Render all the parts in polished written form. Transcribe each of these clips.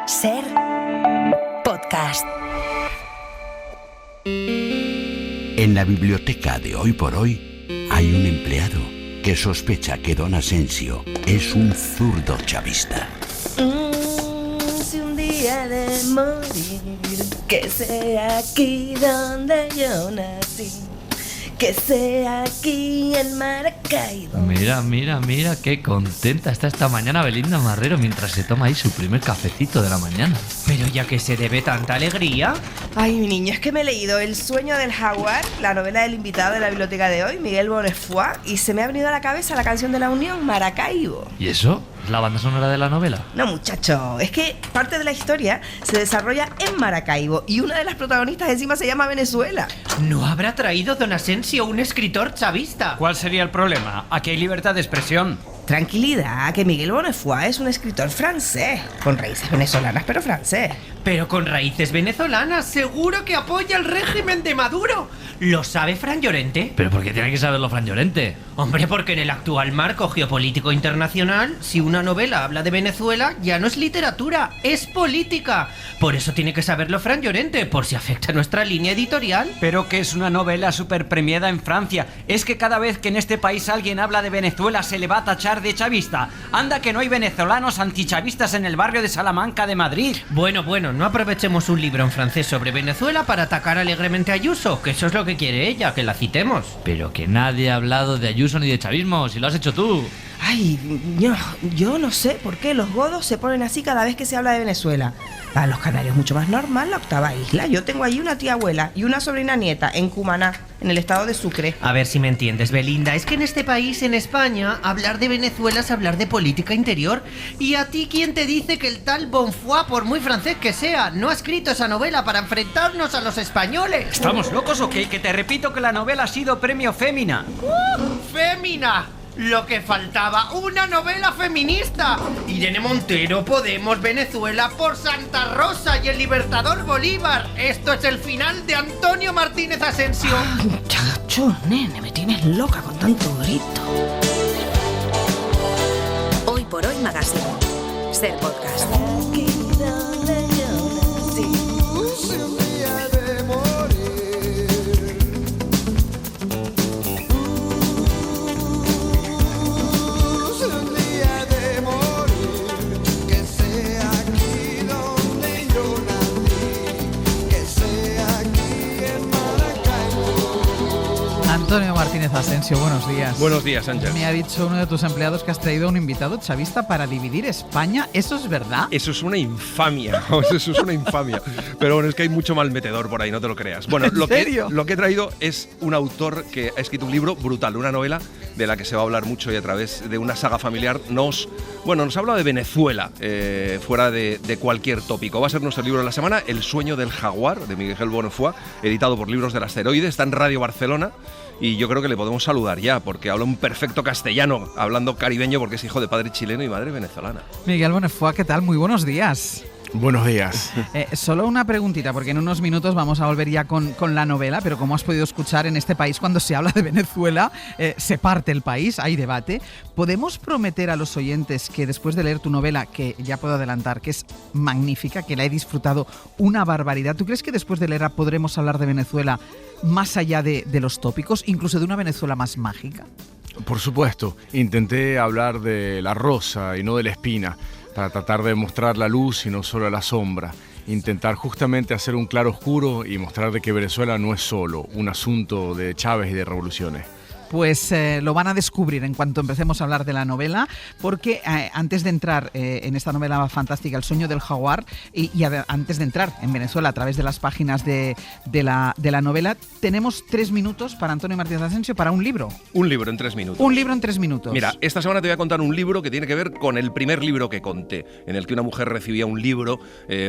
Ser podcast. En la biblioteca de Hoy por Hoy hay un empleado que sospecha que don Asensio es un zurdo chavista. Si un día de morir, que sea aquí donde yo nací, que sea aquí en Maracaibo. Mira, qué contenta está esta mañana Belinda Marrero mientras se toma ahí su primer cafecito de la mañana. Pero ya que se debe tanta alegría. Ay, mi niño, es que me he leído El sueño del jaguar, la novela del invitado de la biblioteca de hoy, Miguel Bonnefoy, y se me ha venido a la cabeza la canción de la Unión, Maracaibo. ¿Y eso? ¿Es la banda sonora de la novela? No, muchacho, es que parte de la historia se desarrolla en Maracaibo y una de las protagonistas encima se llama Venezuela. ¿No habrá traído don Asensio un escritor chavista? ¿Cuál sería el problema? Aquí hay libertad de expresión. Tranquilidad, que Miguel Bonnefoy es un escritor francés, con raíces venezolanas pero francés. Pero con raíces venezolanas, seguro que apoya el régimen de Maduro. ¿Lo sabe Fran Llorente? ¿Pero por qué tiene que saberlo Fran Llorente? Hombre, porque en el actual marco geopolítico internacional, si una novela habla de Venezuela, ya no es literatura, es política. Por eso tiene que saberlo Fran Llorente, por si afecta a nuestra línea editorial. Pero que es una novela súper premiada en Francia. Es que cada vez que en este país alguien habla de Venezuela se le va a tachar de chavista. Anda que no hay venezolanos antichavistas en el barrio de Salamanca de Madrid. Bueno, no aprovechemos un libro en francés sobre Venezuela para atacar alegremente a Ayuso, que eso es lo que quiere ella, que la citemos. Pero que nadie ha hablado de Ayuso ni de chavismo, si lo has hecho tú. Ay, yo no sé por qué los godos se ponen así cada vez que se habla de Venezuela. Para los canarios es mucho más normal la octava isla. Yo tengo allí una tía abuela y una sobrina nieta en Cumaná, en el estado de Sucre. A ver si me entiendes, Belinda. Es que en este país, en España, hablar de Venezuela es hablar de política interior. ¿Y a ti quién te dice que el tal Bonnefoy, por muy francés que sea, no ha escrito esa novela para enfrentarnos a los españoles? ¿Estamos locos o qué? Que te repito que la novela ha sido premio Fémina. ¡Fémina! Lo que faltaba, una novela feminista. Irene Montero, Podemos, Venezuela, por Santa Rosa y el Libertador Bolívar. Esto es el final de Antonio Martínez Asensio. Muchacho, nene, me tienes loca con tanto grito. Hoy por Hoy Magazine. Ser podcast. Antonio Martínez Asensio, buenos días. Buenos días, Ángel. Me ha dicho uno de tus empleados que has traído a un invitado chavista para dividir España. ¿Eso es verdad? Eso es una infamia. Eso es una infamia. Pero bueno, es que hay mucho mal metedor por ahí, no te lo creas. Bueno, ¿En serio? Lo que he traído es un autor que ha escrito un libro brutal, una novela de la que se va a hablar mucho y a través de una saga familiar nos habla de Venezuela, fuera de cualquier tópico. Va a ser nuestro libro de la semana, El sueño del jaguar, de Miguel Bonnefoy, editado por Libros del Asteroide. Está en Radio Barcelona. Y yo creo que le podemos saludar ya, porque habla un perfecto castellano, hablando caribeño, porque es hijo de padre chileno y madre venezolana. Miguel Bonnefoy, ¿qué tal? Muy buenos días. Buenos días. Solo una preguntita, porque en unos minutos vamos a volver ya con la novela, pero como has podido escuchar, en este país cuando se habla de Venezuela se parte el país, hay debate. ¿Podemos prometer a los oyentes que después de leer tu novela, que ya puedo adelantar que es magnífica, que la he disfrutado una barbaridad, ¿tú crees que después de leerla podremos hablar de Venezuela más allá de los tópicos, incluso de una Venezuela más mágica? Por supuesto, intenté hablar de la rosa y no de la espina, para tratar de mostrar la luz y no solo la sombra. Intentar justamente hacer un claro oscuro y mostrar de que Venezuela no es solo un asunto de Chávez y de revoluciones. Pues lo van a descubrir en cuanto empecemos a hablar de la novela, porque antes de entrar en esta novela fantástica, El sueño del jaguar, y antes de entrar en Venezuela a través de las páginas de la novela, tenemos 3 minutos para Antonio Martínez Asensio para un libro. Un libro en 3 minutos. Un libro en 3 minutos. Mira, esta semana te voy a contar un libro que tiene que ver con el primer libro que conté, en el que una mujer recibía un libro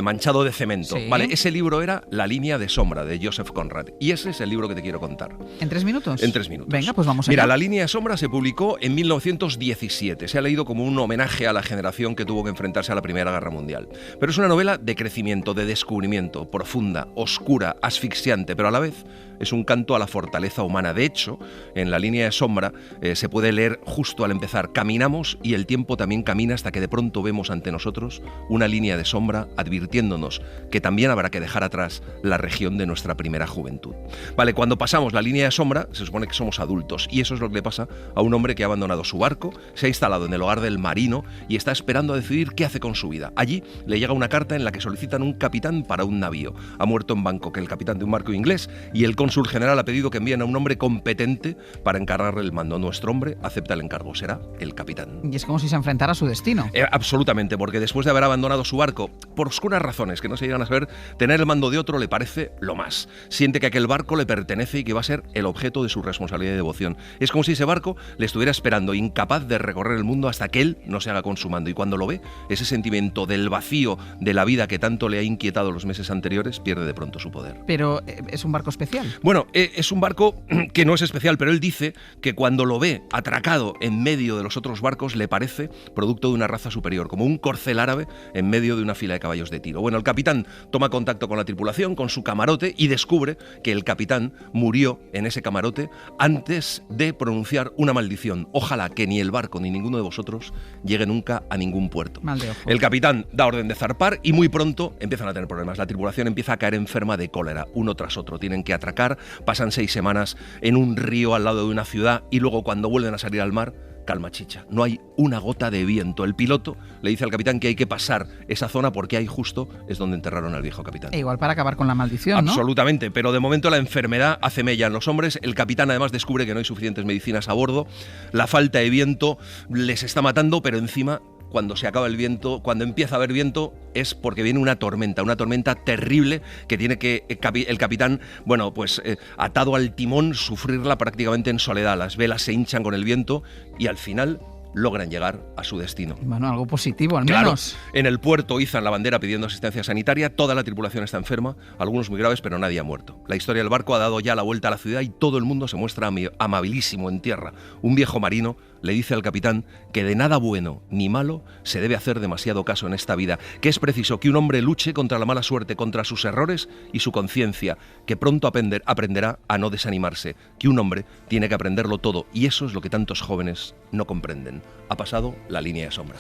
manchado de cemento. ¿Sí? ¿Vale? Ese libro era La línea de sombra, de Joseph Conrad. Y ese es el libro que te quiero contar. ¿En 3 minutos? En 3 minutos. Venga, pues vamos allá. Mira, La línea de sombra se publicó en 1917. Se ha leído como un homenaje a la generación que tuvo que enfrentarse a la Primera Guerra Mundial. Pero es una novela de crecimiento, de descubrimiento, profunda, oscura, asfixiante, pero a la vez es un canto a la fortaleza humana. De hecho, en la línea de sombra se puede leer justo al empezar: caminamos y el tiempo también camina hasta que de pronto vemos ante nosotros una línea de sombra advirtiéndonos que también habrá que dejar atrás la región de nuestra primera juventud. Vale, cuando pasamos la línea de sombra se supone que somos adultos, y eso es lo que le pasa a un hombre que ha abandonado su barco, se ha instalado en el hogar del marino y está esperando a decidir qué hace con su vida. Allí le llega una carta en la que solicitan un capitán para un navío. Ha muerto en Bangkok el capitán de un barco inglés y el cónsul general ha pedido que envíen a un hombre competente para encargarle el mando. Nuestro hombre acepta el encargo, será el capitán. Y es como si se enfrentara a su destino. Absolutamente, porque después de haber abandonado su barco, por oscuras razones que no se llegan a saber, tener el mando de otro le parece lo más. Siente que aquel barco le pertenece y que va a ser el objeto de su responsabilidad y devoción. Es como si ese barco le estuviera esperando, incapaz de recorrer el mundo hasta que él no se haga con su mando. Y cuando lo ve, ese sentimiento del vacío de la vida que tanto le ha inquietado los meses anteriores pierde de pronto su poder. Pero es un barco especial. Bueno, es un barco que no es especial, pero él dice que cuando lo ve atracado en medio de los otros barcos le parece producto de una raza superior, como un corcel árabe en medio de una fila de caballos de tiro. Bueno, el capitán toma contacto con la tripulación, con su camarote, y descubre que el capitán murió en ese camarote antes de pronunciar una maldición. Ojalá que ni el barco ni ninguno de vosotros llegue nunca a ningún puerto. Mal de ojo. El capitán da orden de zarpar y muy pronto empiezan a tener problemas. La tripulación empieza a caer enferma de cólera, uno tras otro. Tienen que atracar, pasan 6 semanas en un río al lado de una ciudad y luego cuando vuelven a salir al mar, calma chicha, no hay una gota de viento. El piloto le dice al capitán que hay que pasar esa zona porque ahí justo es donde enterraron al viejo capitán. Igual para acabar con la maldición, ¿no? Absolutamente, pero de momento la enfermedad hace mella en los hombres. El capitán además descubre que no hay suficientes medicinas a bordo. La falta de viento les está matando, pero encima, cuando se acaba el viento, cuando empieza a haber viento, es porque viene una tormenta terrible que tiene que el capitán, bueno, pues atado al timón, sufrirla prácticamente en soledad. Las velas se hinchan con el viento y al final logran llegar a su destino. Bueno, algo positivo al Claro, menos. en el puerto izan la bandera pidiendo asistencia sanitaria, toda la tripulación está enferma, algunos muy graves, pero nadie ha muerto. La historia del barco ha dado ya la vuelta a la ciudad y todo el mundo se muestra amabilísimo en tierra. Un viejo marino le dice al capitán que de nada bueno ni malo se debe hacer demasiado caso en esta vida, que es preciso que un hombre luche contra la mala suerte, contra sus errores y su conciencia, que pronto aprenderá a no desanimarse, que un hombre tiene que aprenderlo todo, y eso es lo que tantos jóvenes no comprenden. Ha pasado la línea de sombra.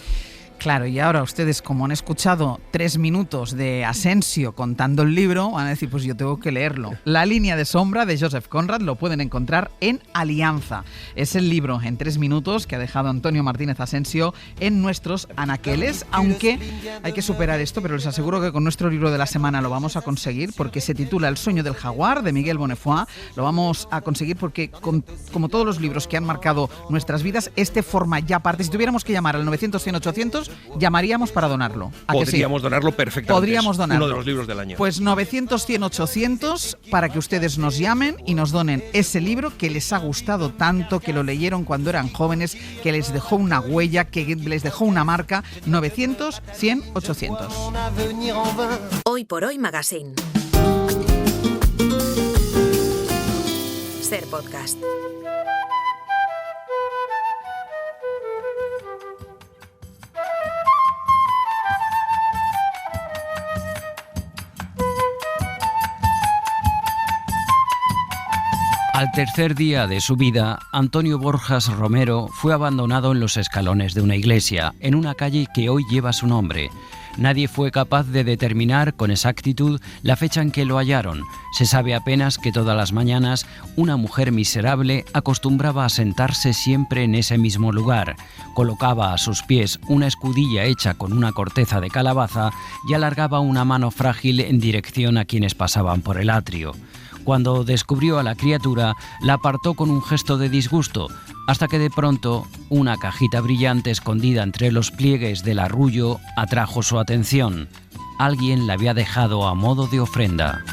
Claro, y ahora ustedes, como han escuchado 3 minutos de Asensio contando el libro, van a decir, pues yo tengo que leerlo. La línea de sombra de Joseph Conrad lo pueden encontrar en Alianza. Es el libro en 3 minutos que ha dejado Antonio Martínez Asensio en nuestros anaqueles, aunque hay que superar esto, pero les aseguro que con nuestro libro de la semana lo vamos a conseguir, porque se titula El sueño del jaguar, de Miguel Bonnefoy. Lo vamos a conseguir porque, como todos los libros que han marcado nuestras vidas, este forma ya parte. Si tuviéramos que llamar al 900-100-800, llamaríamos para donarlo. Podríamos donarlo perfectamente. Podríamos donarlo. Uno de los libros del año. Pues 900-100-800 para que ustedes nos llamen y nos donen ese libro que les ha gustado tanto, que lo leyeron cuando eran jóvenes, que les dejó una huella, que les dejó una marca. 900-100-800. Hoy por Hoy Magazine. Ser Podcast. Al tercer día de su vida, Antonio Borjas Romero fue abandonado en los escalones de una iglesia, en una calle que hoy lleva su nombre. Nadie fue capaz de determinar con exactitud la fecha en que lo hallaron. Se sabe apenas que todas las mañanas una mujer miserable acostumbraba a sentarse siempre en ese mismo lugar. Colocaba a sus pies una escudilla hecha con una corteza de calabaza y alargaba una mano frágil en dirección a quienes pasaban por el atrio. Cuando descubrió a la criatura, la apartó con un gesto de disgusto, hasta que de pronto una cajita brillante escondida entre los pliegues del arrullo atrajo su atención. Alguien la había dejado a modo de ofrenda.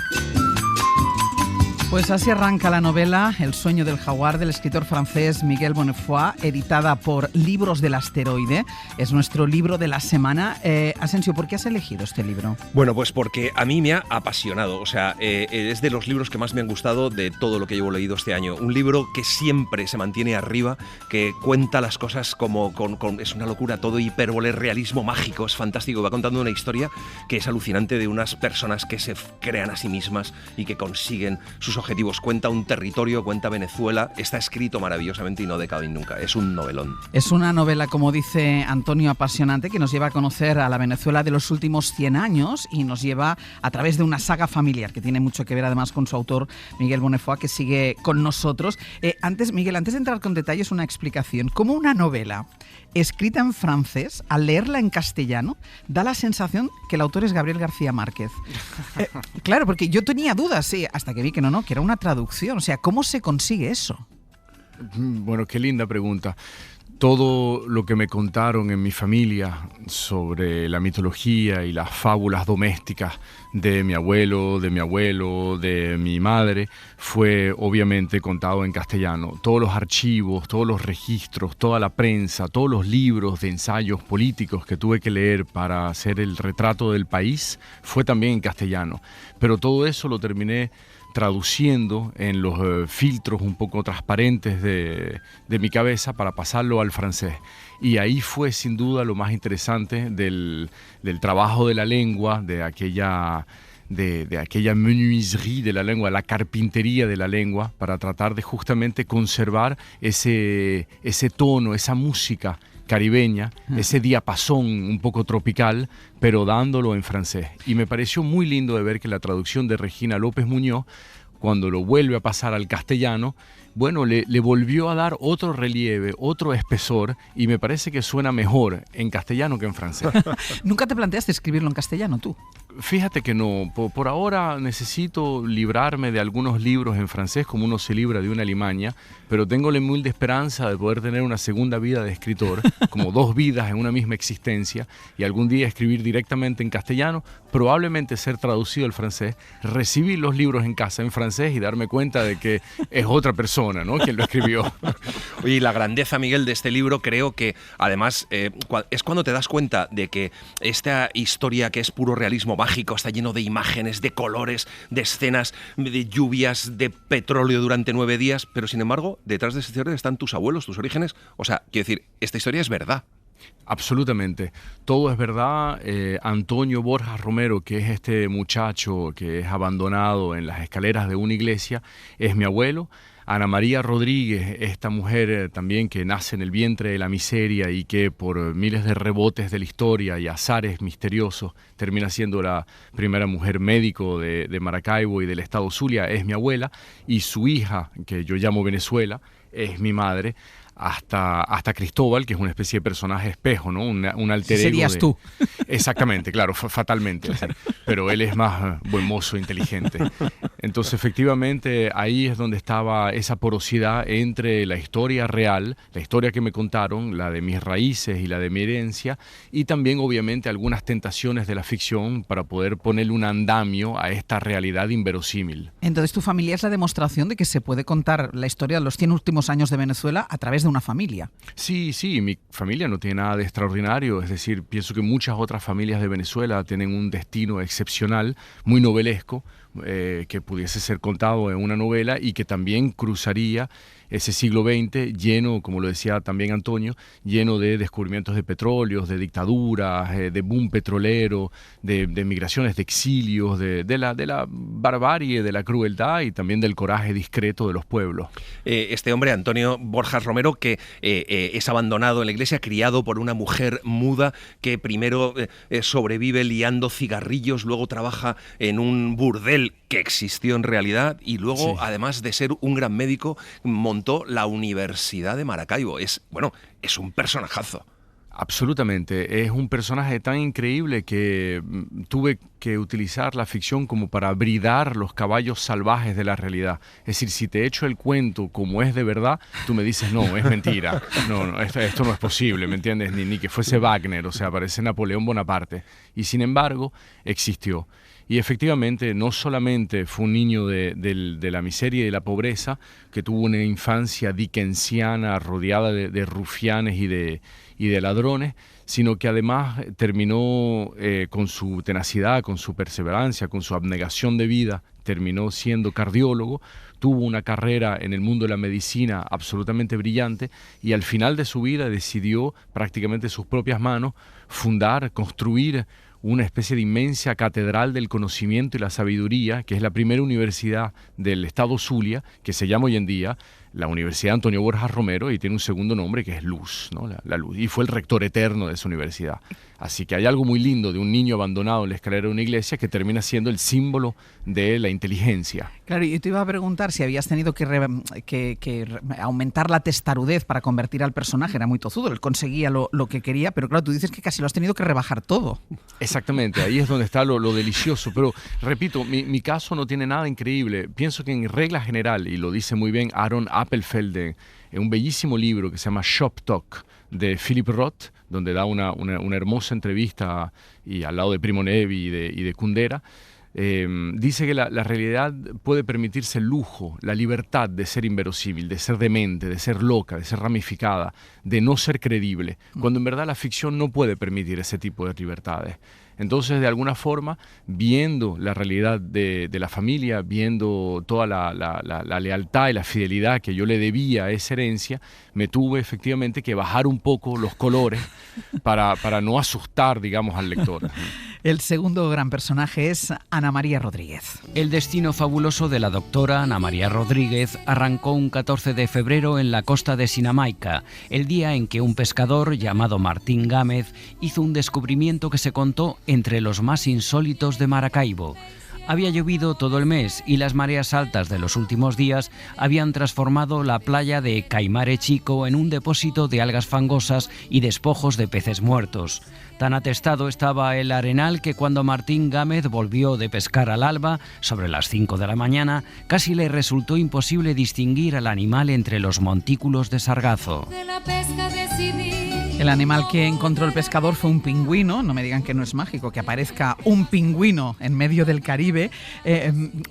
Pues así arranca la novela El sueño del jaguar del escritor francés Miguel Bonnefoy, editada por Libros del Asteroide. Es nuestro libro de la semana. Asensio, ¿por qué has elegido este libro? Bueno, pues porque a mí me ha apasionado. O sea, es de los libros que más me han gustado de todo lo que llevo leído este año. Un libro que siempre se mantiene arriba, que cuenta las cosas como es una locura, todo hipérbole, realismo mágico, es fantástico. Va contando una historia que es alucinante de unas personas que se crean a sí mismas y que consiguen sus sus objetivos. Cuenta un territorio, cuenta Venezuela. Está escrito maravillosamente y no decae nunca. Es un novelón. Es una novela, como dice Antonio, apasionante, que nos lleva a conocer a la Venezuela de los últimos 100 años y nos lleva a través de una saga familiar que tiene mucho que ver además con su autor, Miguel Bonnefoy, que sigue con nosotros. Miguel, antes de entrar con detalles, una explicación. ¿Cómo una novela escrita en francés, al leerla en castellano, da la sensación que el autor es Gabriel García Márquez? Claro, porque yo tenía dudas, sí, hasta que vi que que era una traducción. O sea, ¿cómo se consigue eso? Bueno, qué linda pregunta. Todo lo que me contaron en mi familia sobre la mitología y las fábulas domésticas de mi abuelo, de mi madre, fue obviamente contado en castellano. Todos los archivos, todos los registros, toda la prensa, todos los libros de ensayos políticos que tuve que leer para hacer el retrato del país, fue también en castellano. Pero todo eso lo terminé traduciendo en los filtros un poco transparentes de mi cabeza para pasarlo al francés. Y ahí fue sin duda lo más interesante del trabajo de la lengua, de aquella menuiserie de la lengua, la carpintería de la lengua, para tratar de justamente conservar ese tono, esa música caribeña, ese diapasón un poco tropical, pero dándolo en francés. Y me pareció muy lindo de ver que la traducción de Regina López Muñoz, cuando lo vuelve a pasar al castellano, bueno, le volvió a dar otro relieve, otro espesor, y me parece que suena mejor en castellano que en francés. ¿Nunca te planteaste escribirlo en castellano tú? Fíjate que no. Por ahora necesito librarme de algunos libros en francés, como uno se libra de una limaña, pero tengo la humilde esperanza de poder tener una segunda vida de escritor, como dos vidas en una misma existencia, y algún día escribir directamente en castellano, probablemente ser traducido al francés, recibir los libros en casa en francés y darme cuenta de que es otra persona, ¿no?, quien lo escribió. Oye, y la grandeza, Miguel, de este libro, creo que además es cuando te das cuenta de que esta historia, que es puro realismo mágico, está lleno de imágenes, de colores, de escenas, de lluvias, de petróleo durante 9 días, pero sin embargo, detrás de esta historia están tus abuelos, tus orígenes. O sea, quiero decir, esta historia es verdad. Absolutamente, todo es verdad. Antonio Borjas Romero, que es este muchacho que es abandonado en las escaleras de una iglesia, es mi abuelo. Ana María Rodríguez, esta mujer también que nace en el vientre de la miseria y que por miles de rebotes de la historia y azares misteriosos termina siendo la primera mujer médico de Maracaibo y del estado Zulia, es mi abuela, y su hija, que yo llamo Venezuela, es mi madre. Hasta Cristóbal, que es una especie de personaje espejo, ¿no? Un alter ego. Serías tú. Exactamente, claro, fatalmente. Claro. Pero él es más buen mozo, inteligente. Entonces, efectivamente, ahí es donde estaba esa porosidad entre la historia real, la historia que me contaron, la de mis raíces y la de mi herencia, y también, obviamente, algunas tentaciones de la ficción para poder ponerle un andamio a esta realidad inverosímil. Entonces, tu familia es la demostración de que se puede contar la historia de los 100 últimos años de Venezuela a través de una familia. Sí, mi familia no tiene nada de extraordinario, es decir, pienso que muchas otras familias de Venezuela tienen un destino excepcional, muy novelesco, que pudiese ser contado en una novela y que también cruzaría ese siglo XX lleno, como lo decía también Antonio, lleno de descubrimientos de petróleos, de dictaduras, de boom petrolero, de migraciones, de exilios, de la barbarie, de la crueldad y también del coraje discreto de los pueblos. Este hombre, Antonio Borjas Romero, que es abandonado en la iglesia, criado por una mujer muda que primero sobrevive liando cigarrillos, luego trabaja en un burdel que existió en realidad y luego, sí, además de ser un gran médico, montó la Universidad de Maracaibo. Es un personajazo. Absolutamente, es un personaje tan increíble que tuve que utilizar la ficción como para bridar los caballos salvajes de la realidad. Es decir, si te echo el cuento como es de verdad, tú me dices, no, es mentira, no, esto no es posible, ¿me entiendes? Ni que fuese Wagner, o sea, parece Napoleón Bonaparte. Y sin embargo, existió. Y efectivamente, no solamente fue un niño de la miseria y de la pobreza, que tuvo una infancia dickensiana rodeada de rufianes y de ladrones, sino que además terminó con su tenacidad, con su perseverancia, con su abnegación de vida, terminó siendo cardiólogo, tuvo una carrera en el mundo de la medicina absolutamente brillante y al final de su vida decidió prácticamente de sus propias manos fundar, construir una especie de inmensa catedral del conocimiento y la sabiduría, que es la primera universidad del estado Zulia, que se llama hoy en día la Universidad Antonio Borjas Romero, y tiene un segundo nombre que es Luz, ¿no? La Luz, y fue el rector eterno de esa universidad. Así que hay algo muy lindo de un niño abandonado en la escalera de una iglesia que termina siendo el símbolo de la inteligencia. Claro, y te iba a preguntar si habías tenido que aumentar la testarudez para convertir al personaje. Era muy tozudo, él conseguía lo que quería, pero claro, tú dices que casi lo has tenido que rebajar todo. Exactamente, ahí es donde está lo delicioso. Pero repito, mi caso no tiene nada increíble. Pienso que en regla general, y lo dice muy bien Aaron Appelfeld en un bellísimo libro que se llama Shop Talk de Philip Roth, donde da una hermosa entrevista y al lado de Primo Levi y de Kundera, dice que la realidad puede permitirse el lujo, la libertad de ser inverosímil, de ser demente, de ser loca, de ser ramificada, de no ser creíble, cuando en verdad la ficción no puede permitir ese tipo de libertades. Entonces, de alguna forma, viendo la realidad de la familia, viendo toda la lealtad y la fidelidad que yo le debía a esa herencia, me tuve efectivamente que bajar un poco los colores para no asustar, digamos, al lector. El segundo gran personaje es Ana María Rodríguez. El destino fabuloso de la doctora Ana María Rodríguez arrancó un 14 de febrero en la costa de Sinamaica, el día en que un pescador llamado Martín Gámez hizo un descubrimiento que se contó entre los más insólitos de Maracaibo. Había llovido todo el mes y las mareas altas de los últimos días habían transformado la playa de Caimare Chico en un depósito de algas fangosas y despojos de peces muertos. Tan atestado estaba el arenal que cuando Martín Gámez volvió de pescar al alba, sobre las 5 de la mañana, casi le resultó imposible distinguir al animal entre los montículos de sargazo. El animal que encontró el pescador fue un pingüino. No me digan que no es mágico que aparezca un pingüino en medio del Caribe.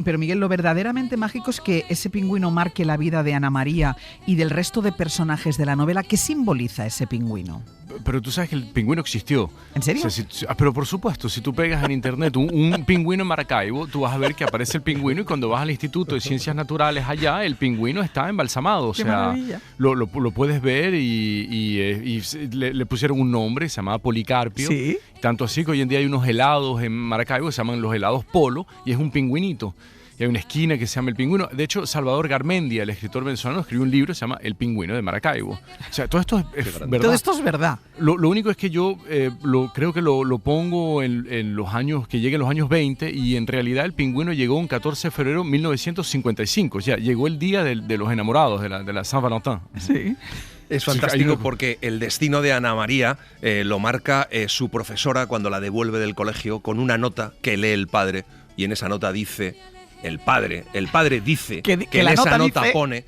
Pero Miguel, lo verdaderamente mágico es que ese pingüino marque la vida de Ana María y del resto de personajes de la novela. ¿Qué simboliza ese pingüino? Pero tú sabes que el pingüino existió. ¿En serio? O sea, pero por supuesto, si tú pegas en internet un pingüino en Maracaibo, tú vas a ver que aparece el pingüino y cuando vas al Instituto de Ciencias Naturales allá, el pingüino está embalsamado. O sea, lo puedes ver y le pusieron un nombre, se llamaba Policarpio. ¿Sí? Tanto así que hoy en día hay unos helados en Maracaibo que se llaman los helados Polo y es un pingüinito. Y hay una esquina que se llama El Pingüino. De hecho, Salvador Garmendia, el escritor venezolano, escribió un libro que se llama El Pingüino de Maracaibo. O sea, todo esto es verdad. Todo esto es verdad. Lo único es que yo creo que lo pongo en los años, que lleguen los años 20, y en realidad el pingüino llegó un 14 de febrero de 1955. O sea, llegó el día de los enamorados, de la Saint-Valentin. Sí. Es fantástico porque el destino de Ana María lo marca su profesora cuando la devuelve del colegio con una nota que lee el padre, y en esa nota dice... El padre dice que en esa nota pone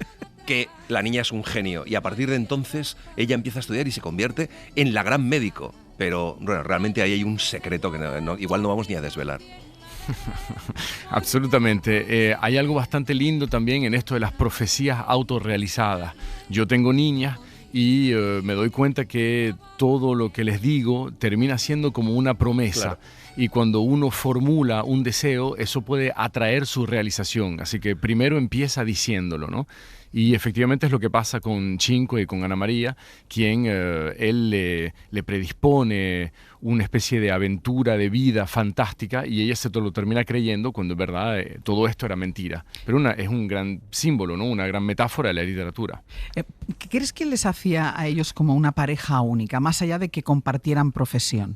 que la niña es un genio, y a partir de entonces ella empieza a estudiar y se convierte en la gran médico. Pero bueno, realmente ahí hay un secreto que igual no vamos ni a desvelar. Absolutamente. Hay algo bastante lindo también en esto de las profecías autorrealizadas. Yo tengo niñas y me doy cuenta que todo lo que les digo termina siendo como una promesa. Claro. Y cuando uno formula un deseo, eso puede atraer su realización. Así que primero empieza diciéndolo, ¿no? Y efectivamente es lo que pasa con Chinco y con Ana María, quien él le predispone una especie de aventura de vida fantástica y ella se lo termina creyendo cuando en verdad todo esto era mentira. Pero es un gran símbolo, ¿no? Una gran metáfora de la literatura. ¿Qué crees que les hacía a ellos como una pareja única, más allá de que compartieran profesión?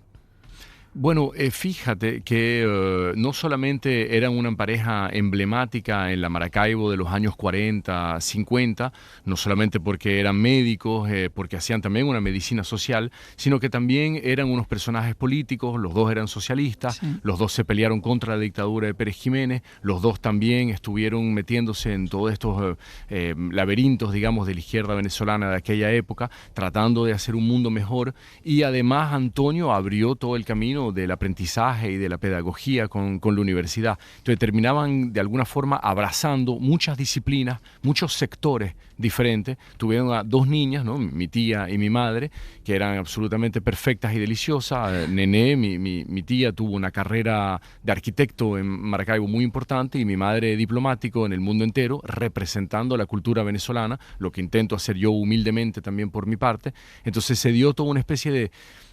Bueno, fíjate que no solamente eran una pareja emblemática en la Maracaibo de los años 40, 50, no solamente porque eran médicos, porque hacían también una medicina social, sino que también eran unos personajes políticos, los dos eran socialistas, sí. Los dos se pelearon contra la dictadura de Pérez Jiménez, los dos también estuvieron metiéndose en todos estos laberintos, digamos, de la izquierda venezolana de aquella época, tratando de hacer un mundo mejor, y además Antonio abrió todo el camino camino del aprendizaje y de la pedagogía con la universidad. Entonces terminaban de alguna forma abrazando muchas disciplinas, muchos sectores diferentes. Tuvieron a 2 niñas, ¿no? Mi tía y mi madre, que eran absolutamente perfectas y deliciosas. Nené, mi tía, tuvo una carrera de arquitecto en Maracaibo muy importante, y mi madre diplomático en el mundo entero, representando la cultura venezolana, lo que intento hacer yo humildemente también por mi parte. Entonces se dio toda una especie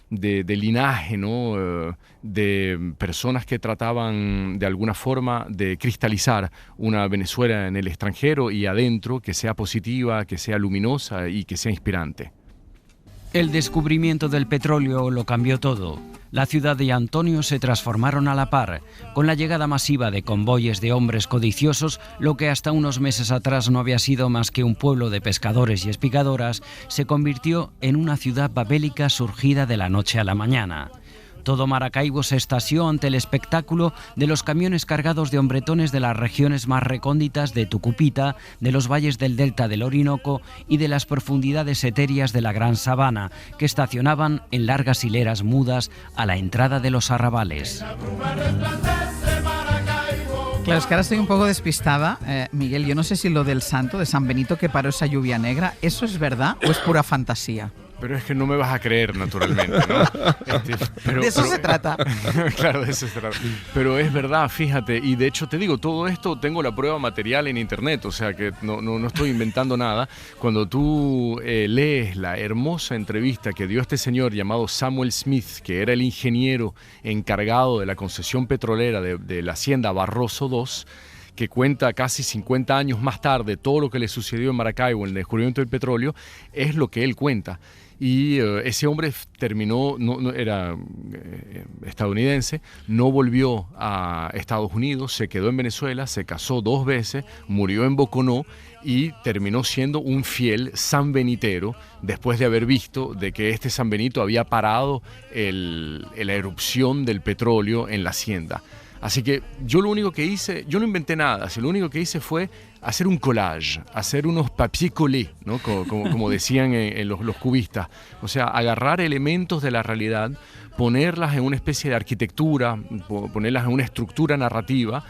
de linaje, ¿no? De personas que trataban de alguna forma de cristalizar una Venezuela en el extranjero y adentro, que sea positiva, que sea luminosa y que sea inspirante. El descubrimiento del petróleo lo cambió todo. La ciudad y Antonio se transformaron a la par. Con la llegada masiva de convoyes de hombres codiciosos, lo que hasta unos meses atrás no había sido más que un pueblo de pescadores y espigadoras, se convirtió en una ciudad babélica surgida de la noche a la mañana. Todo Maracaibo se extasió ante el espectáculo de los camiones cargados de hombretones de las regiones más recónditas de Tucupita, de los valles del delta del Orinoco y de las profundidades etéreas de la Gran Sabana, que estacionaban en largas hileras mudas a la entrada de los arrabales. Claro, es que ahora estoy un poco despistada, Miguel. Yo no sé si lo del santo, de San Benito, que paró esa lluvia negra, ¿eso es verdad o es pura fantasía? Pero es que no me vas a creer, naturalmente, ¿no? De eso se trata. Claro, de eso se trata. Pero es verdad, fíjate, y de hecho te digo, todo esto tengo la prueba material en internet, o sea que no estoy inventando nada. Cuando tú lees la hermosa entrevista que dio este señor llamado Samuel Smith, que era el ingeniero encargado de la concesión petrolera de la hacienda Barroso II, que cuenta casi 50 años más tarde todo lo que le sucedió en Maracaibo en el descubrimiento del petróleo, es lo que él cuenta. Y ese hombre terminó, no era estadounidense, no volvió a Estados Unidos, se quedó en Venezuela, se casó 2 veces, murió en Boconó y terminó siendo un fiel sanbenitero después de haber visto de que este San Benito había parado la erupción del petróleo en la hacienda. Así que yo lo único que hice, yo no inventé nada, lo único que hice fue hacer un collage, hacer unos papier collé, ¿no? como decían los cubistas. O sea, agarrar elementos de la realidad, ponerlas en una especie de arquitectura, ponerlas en una estructura narrativa,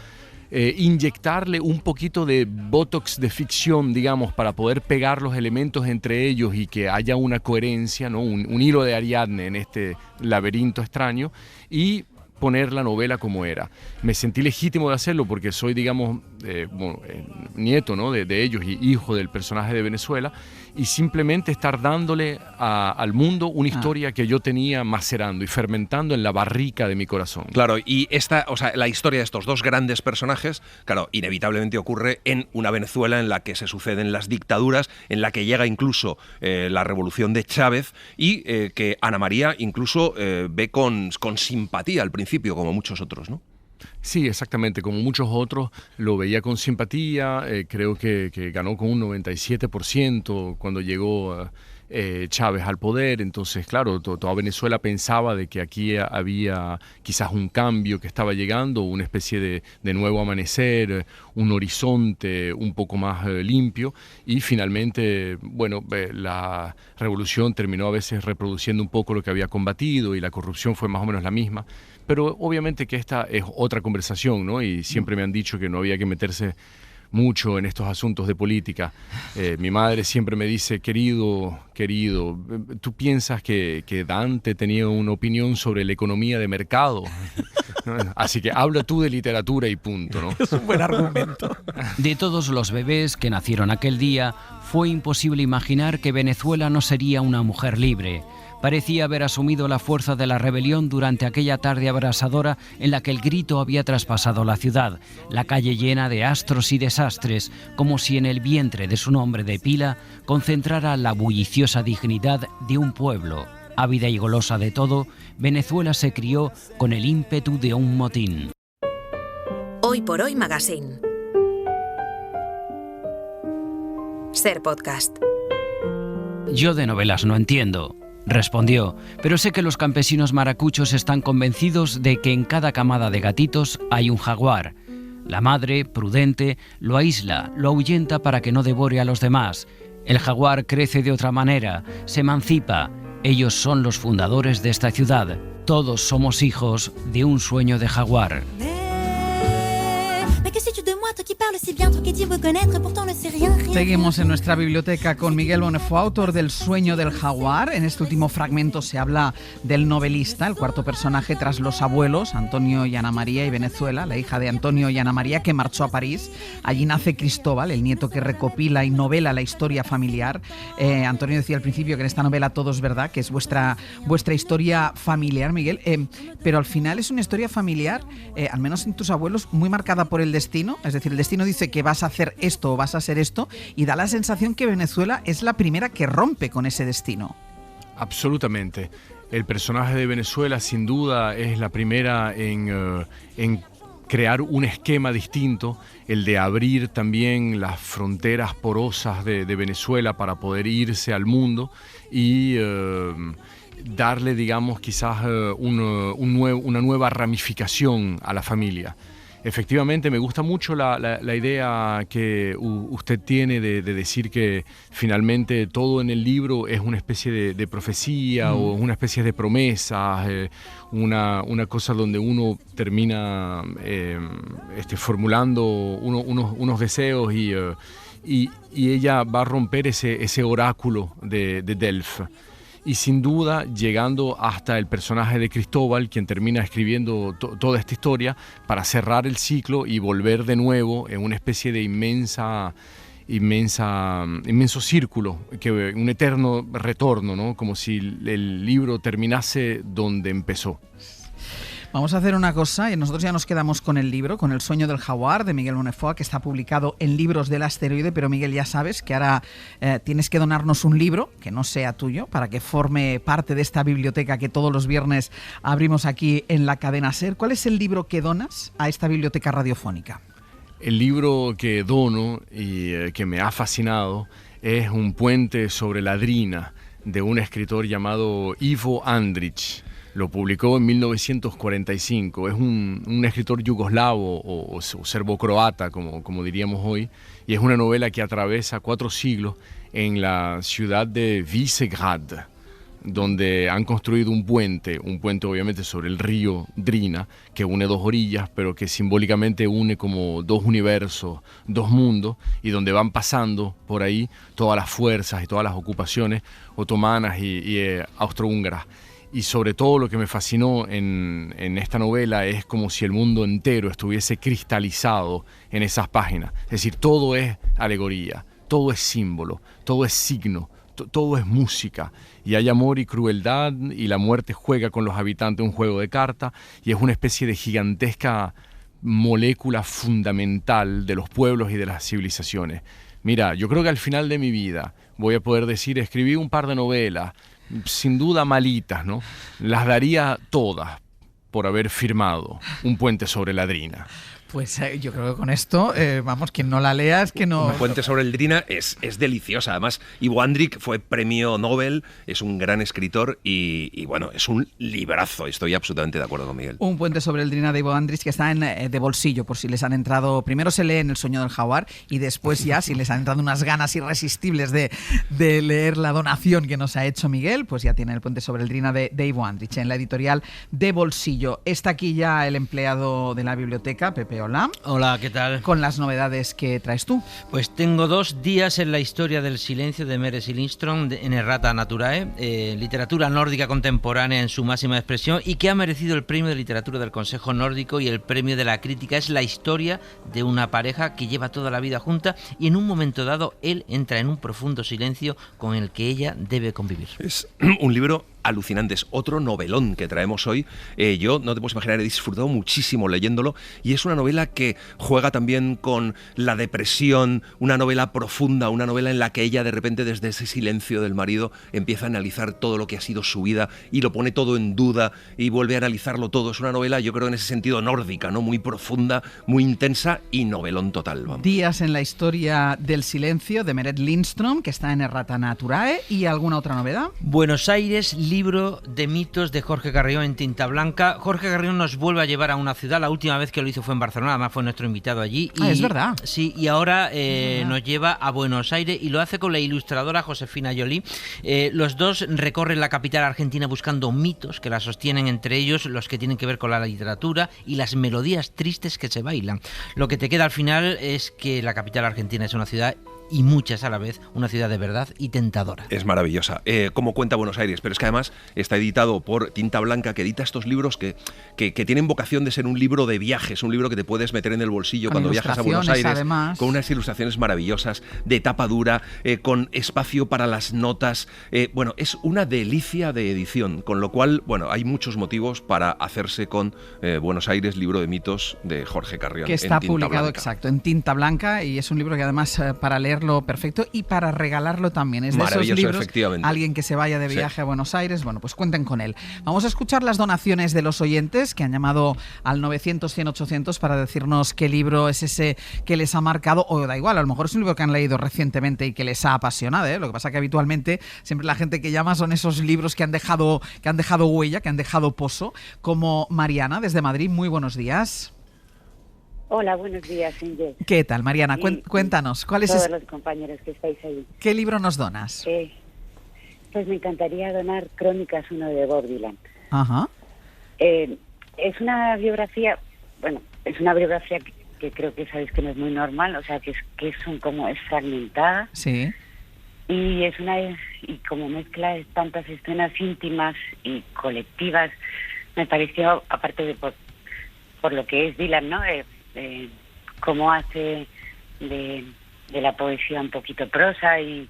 inyectarle un poquito de botox de ficción, digamos, para poder pegar los elementos entre ellos y que haya una coherencia, ¿no? Un hilo de Ariadne en este laberinto extraño, y poner la novela como era. Me sentí legítimo de hacerlo porque soy, digamos, nieto, ¿no? de ellos y hijo del personaje de Venezuela, y simplemente estar dándole al mundo una historia que yo tenía macerando y fermentando en la barrica de mi corazón. Claro, y la historia de estos 2 grandes personajes, claro, inevitablemente ocurre en una Venezuela en la que se suceden las dictaduras, en la que llega incluso la revolución de Chávez, y que Ana María incluso ve con simpatía al principio, como muchos otros, ¿no? Sí, exactamente, como muchos otros lo veía con simpatía. Creo que ganó con un 97% cuando llegó Chávez al poder. Entonces, claro, toda Venezuela pensaba de que aquí había quizás un cambio que estaba llegando, una especie de nuevo amanecer, un horizonte un poco más limpio, y finalmente, bueno, la revolución terminó a veces reproduciendo un poco lo que había combatido, y la corrupción fue más o menos la misma. Pero obviamente que esta es otra conversación, ¿no? Y siempre me han dicho que no había que meterse mucho en estos asuntos de política. Mi madre siempre me dice, querido, ¿tú piensas que Dante tenía una opinión sobre la economía de mercado? Así que habla tú de literatura y punto, ¿no? Es un buen argumento. De todos los bebés que nacieron aquel día, fue imposible imaginar que Venezuela no sería una mujer libre. Parecía haber asumido la fuerza de la rebelión durante aquella tarde abrasadora en la que el grito había traspasado la ciudad, la calle llena de astros y desastres, como si en el vientre de su nombre de pila concentrara la bulliciosa dignidad de un pueblo. Ávida y golosa de todo, Venezuela se crió con el ímpetu de un motín. Hoy por Hoy Magazine. Ser Podcast. Yo de novelas no entiendo, respondió, pero sé que los campesinos maracuchos están convencidos de que en cada camada de gatitos hay un jaguar. La madre, prudente, lo aísla, lo ahuyenta para que no devore a los demás. El jaguar crece de otra manera, se emancipa, Ellos son los fundadores de esta ciudad. Todos somos hijos de un sueño de jaguar. Seguimos en nuestra biblioteca con Miguel Bonnefoy, autor del Sueño del Jaguar. En este último fragmento se habla del novelista, el cuarto personaje tras los abuelos, Antonio y Ana María, y Venezuela, la hija de Antonio y Ana María, que marchó a París. Allí nace Cristóbal, el nieto que recopila y novela la historia familiar. Antonio decía al principio que en esta novela todo es verdad, que es vuestra historia familiar, Miguel, pero al final es una historia familiar, al menos en tus abuelos, muy marcada por el destino. Es decir, el destino dice que vas a hacer esto o vas a hacer esto, y da la sensación que Venezuela es la primera que rompe con ese destino. Absolutamente. El personaje de Venezuela sin duda es la primera en crear un esquema distinto, el de abrir también las fronteras porosas de Venezuela para poder irse al mundo y darle, digamos, quizás una nueva ramificación a la familia. Efectivamente, me gusta mucho la idea que usted tiene de decir que finalmente todo en el libro es una especie de profecía o una especie de promesa, una cosa donde uno termina formulando unos deseos y ella va a romper ese oráculo de Delphes. Y sin duda llegando hasta el personaje de Cristóbal, quien termina escribiendo toda esta historia para cerrar el ciclo y volver de nuevo en una especie de inmenso círculo, un eterno retorno, ¿no? Como si el libro terminase donde empezó. Vamos a hacer una cosa, y nosotros ya nos quedamos con el libro, con El Sueño del Jaguar, de Miguel Bonnefoy, que está publicado en Libros del Asteroide, pero Miguel, ya sabes que ahora tienes que donarnos un libro, que no sea tuyo, para que forme parte de esta biblioteca que todos los viernes abrimos aquí en la cadena SER. ¿Cuál es el libro que donas a esta biblioteca radiofónica? El libro que dono y que me ha fascinado es Un puente sobre la Drina, de un escritor llamado Ivo Andrić. Lo publicó en 1945. Es un escritor yugoslavo o serbo-croata, como diríamos hoy, y es una novela que atraviesa 4 siglos en la ciudad de Visegrad, donde han construido un puente obviamente sobre el río Drina, que une 2 orillas, pero que simbólicamente une como 2 universos, 2 mundos, y donde van pasando por ahí todas las fuerzas y todas las ocupaciones otomanas y austrohúngaras. Y sobre todo lo que me fascinó en esta novela es como si el mundo entero estuviese cristalizado en esas páginas. Es decir, todo es alegoría, todo es símbolo, todo es signo, todo es música. Y hay amor y crueldad, y la muerte juega con los habitantes un juego de cartas, y es una especie de gigantesca molécula fundamental de los pueblos y de las civilizaciones. Mira, yo creo que al final de mi vida voy a poder decir, escribí un par de novelas, sin duda malitas, ¿no? Las daría todas por haber firmado Un puente sobre la Drina. Pues yo creo que con esto, vamos, quien no la lea es que no... Un puente sobre el Drina es deliciosa. Además, Ivo Andrić fue premio Nobel, es un gran escritor y bueno, es un librazo. Estoy absolutamente de acuerdo con Miguel. Un puente sobre el Drina de Ivo Andrić, que está de bolsillo, por si les han entrado... Primero se lee en El Sueño del Jaguar y después ya, si les han entrado unas ganas irresistibles de leer la donación que nos ha hecho Miguel, pues ya tienen El puente sobre el Drina de Ivo Andrić en la editorial de bolsillo. Está aquí ya el empleado de la biblioteca, Pepe. Hola. Hola, ¿qué tal? Con las novedades que traes tú. Pues tengo 2 días en la historia del silencio de Meret Lindström en Errata Naturae, literatura nórdica contemporánea en su máxima expresión y que ha merecido el premio de literatura del Consejo Nórdico y el premio de la crítica. Es la historia de una pareja que lleva toda la vida junta y en un momento dado él entra en un profundo silencio con el que ella debe convivir. Es un libro alucinante, es otro novelón que traemos hoy. Yo, no te puedes imaginar, he disfrutado muchísimo leyéndolo y es una novela que juega también con la depresión, una novela profunda, una novela en la que ella de repente desde ese silencio del marido empieza a analizar todo lo que ha sido su vida y lo pone todo en duda y vuelve a analizarlo todo. Es una novela, yo creo, en ese sentido nórdica, ¿no? Muy profunda, muy intensa y novelón total. Vamos. Días en la historia del silencio de Meret Lindström, que está en Errata Naturae. ¿Y alguna otra novedad? Buenos Aires, libro de mitos de Jorge Carrión en tinta blanca. Jorge Carrión nos vuelve a llevar a una ciudad. La última vez que lo hizo fue en Barcelona, además fue nuestro invitado allí. Es verdad. Sí, y ahora nos lleva a Buenos Aires y lo hace con la ilustradora Josefina Joly. Los dos recorren la capital argentina buscando mitos que la sostienen, entre ellos los que tienen que ver con la literatura y las melodías tristes que se bailan. Lo que te queda al final es que la capital argentina es una ciudad, y muchas a la vez, una ciudad de verdad y tentadora. Es maravillosa, como cuenta Buenos Aires, pero es que además está editado por Tinta Blanca, que edita estos libros que tienen vocación de ser un libro de viajes, un libro que te puedes meter en el bolsillo cuando viajas a Buenos Aires, además, con unas ilustraciones maravillosas, de tapa dura, con espacio para las notas. Bueno, es una delicia de edición, con lo cual, bueno, hay muchos motivos para hacerse con Buenos Aires, libro de mitos de Jorge Carrión. Que está publicado, blanca. Exacto, en tinta blanca, y es un libro que además para leerlo perfecto y para regalarlo también. Es de esos libros, efectivamente. Alguien que se vaya de viaje a Buenos Aires, bueno, pues cuenten con él. Vamos a escuchar las donaciones de los oyentes que han llamado al 900-100-800 para decirnos qué libro es ese que les ha marcado, o da igual, a lo mejor es un libro que han leído recientemente y que les ha apasionado, ¿eh? Lo que pasa que habitualmente siempre la gente que llama son esos libros que han dejado huella, que han dejado pozo, como Mariana desde Madrid. Muy buenos días. Hola, buenos días, Inés. ¿Qué tal, Mariana? Cuéntanos, ¿cuál es todos los compañeros que estáis ahí. ¿Qué libro nos donas? Pues me encantaría donar Crónicas 1 de Bob Dylan. Ajá. Es una biografía, que creo que sabéis que no es muy normal, o sea, que es fragmentada. Sí. Y y como mezcla tantas escenas íntimas y colectivas, me pareció, aparte de por lo que es Dylan, ¿no? Cómo hace de la poesía un poquito prosa y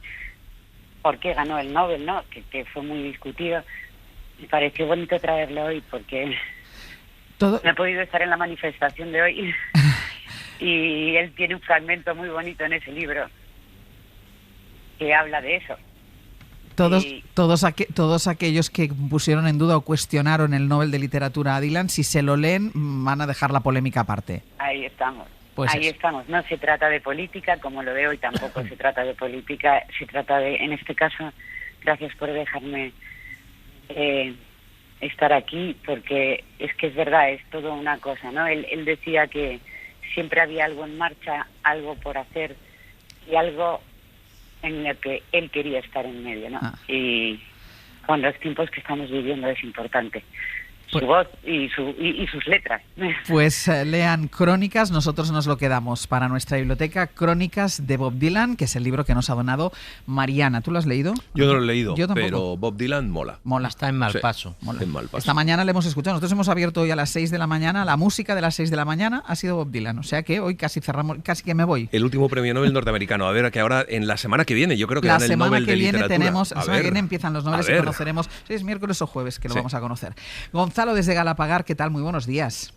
por qué ganó el Nobel, ¿no? Que fue muy discutido. Me pareció bonito traerlo hoy porque no he podido estar en la manifestación de hoy y él tiene un fragmento muy bonito en ese libro que habla de eso. Todos aquellos que pusieron en duda o cuestionaron el Nobel de Literatura a Dylan, si se lo leen, van a dejar la polémica aparte. Ahí estamos. Pues ahí estamos. No se trata de política, como lo de hoy tampoco se trata de política. Se trata de, en este caso, gracias por dejarme estar aquí, porque es que es verdad, es todo una cosa, ¿no? Él decía que siempre había algo en marcha, algo por hacer y algo en el que él quería estar en medio, ¿no? Y con los tiempos que estamos viviendo es importante su voz y sus letras. Pues lean Crónicas, nosotros nos lo quedamos para nuestra biblioteca, Crónicas de Bob Dylan, que es el libro que nos ha donado Mariana. ¿Tú lo has leído? Yo no lo he leído, Yo tampoco. pero Bob Dylan mola. Está en Malpaso. Sí, en Malpaso. Esta mañana le hemos escuchado. Nosotros hemos abierto hoy a las 6 de la mañana. La música de las 6 de la mañana ha sido Bob Dylan. O sea que hoy casi cerramos, casi que me voy. El último premio Nobel norteamericano. A ver, que ahora en la semana que viene, yo creo que dan el Nobel de Literatura. La semana que viene empiezan los Nobel y conoceremos. Si es miércoles o jueves que lo vamos a conocer. Gonzalo desde Galapagar, ¿qué tal? Muy buenos días.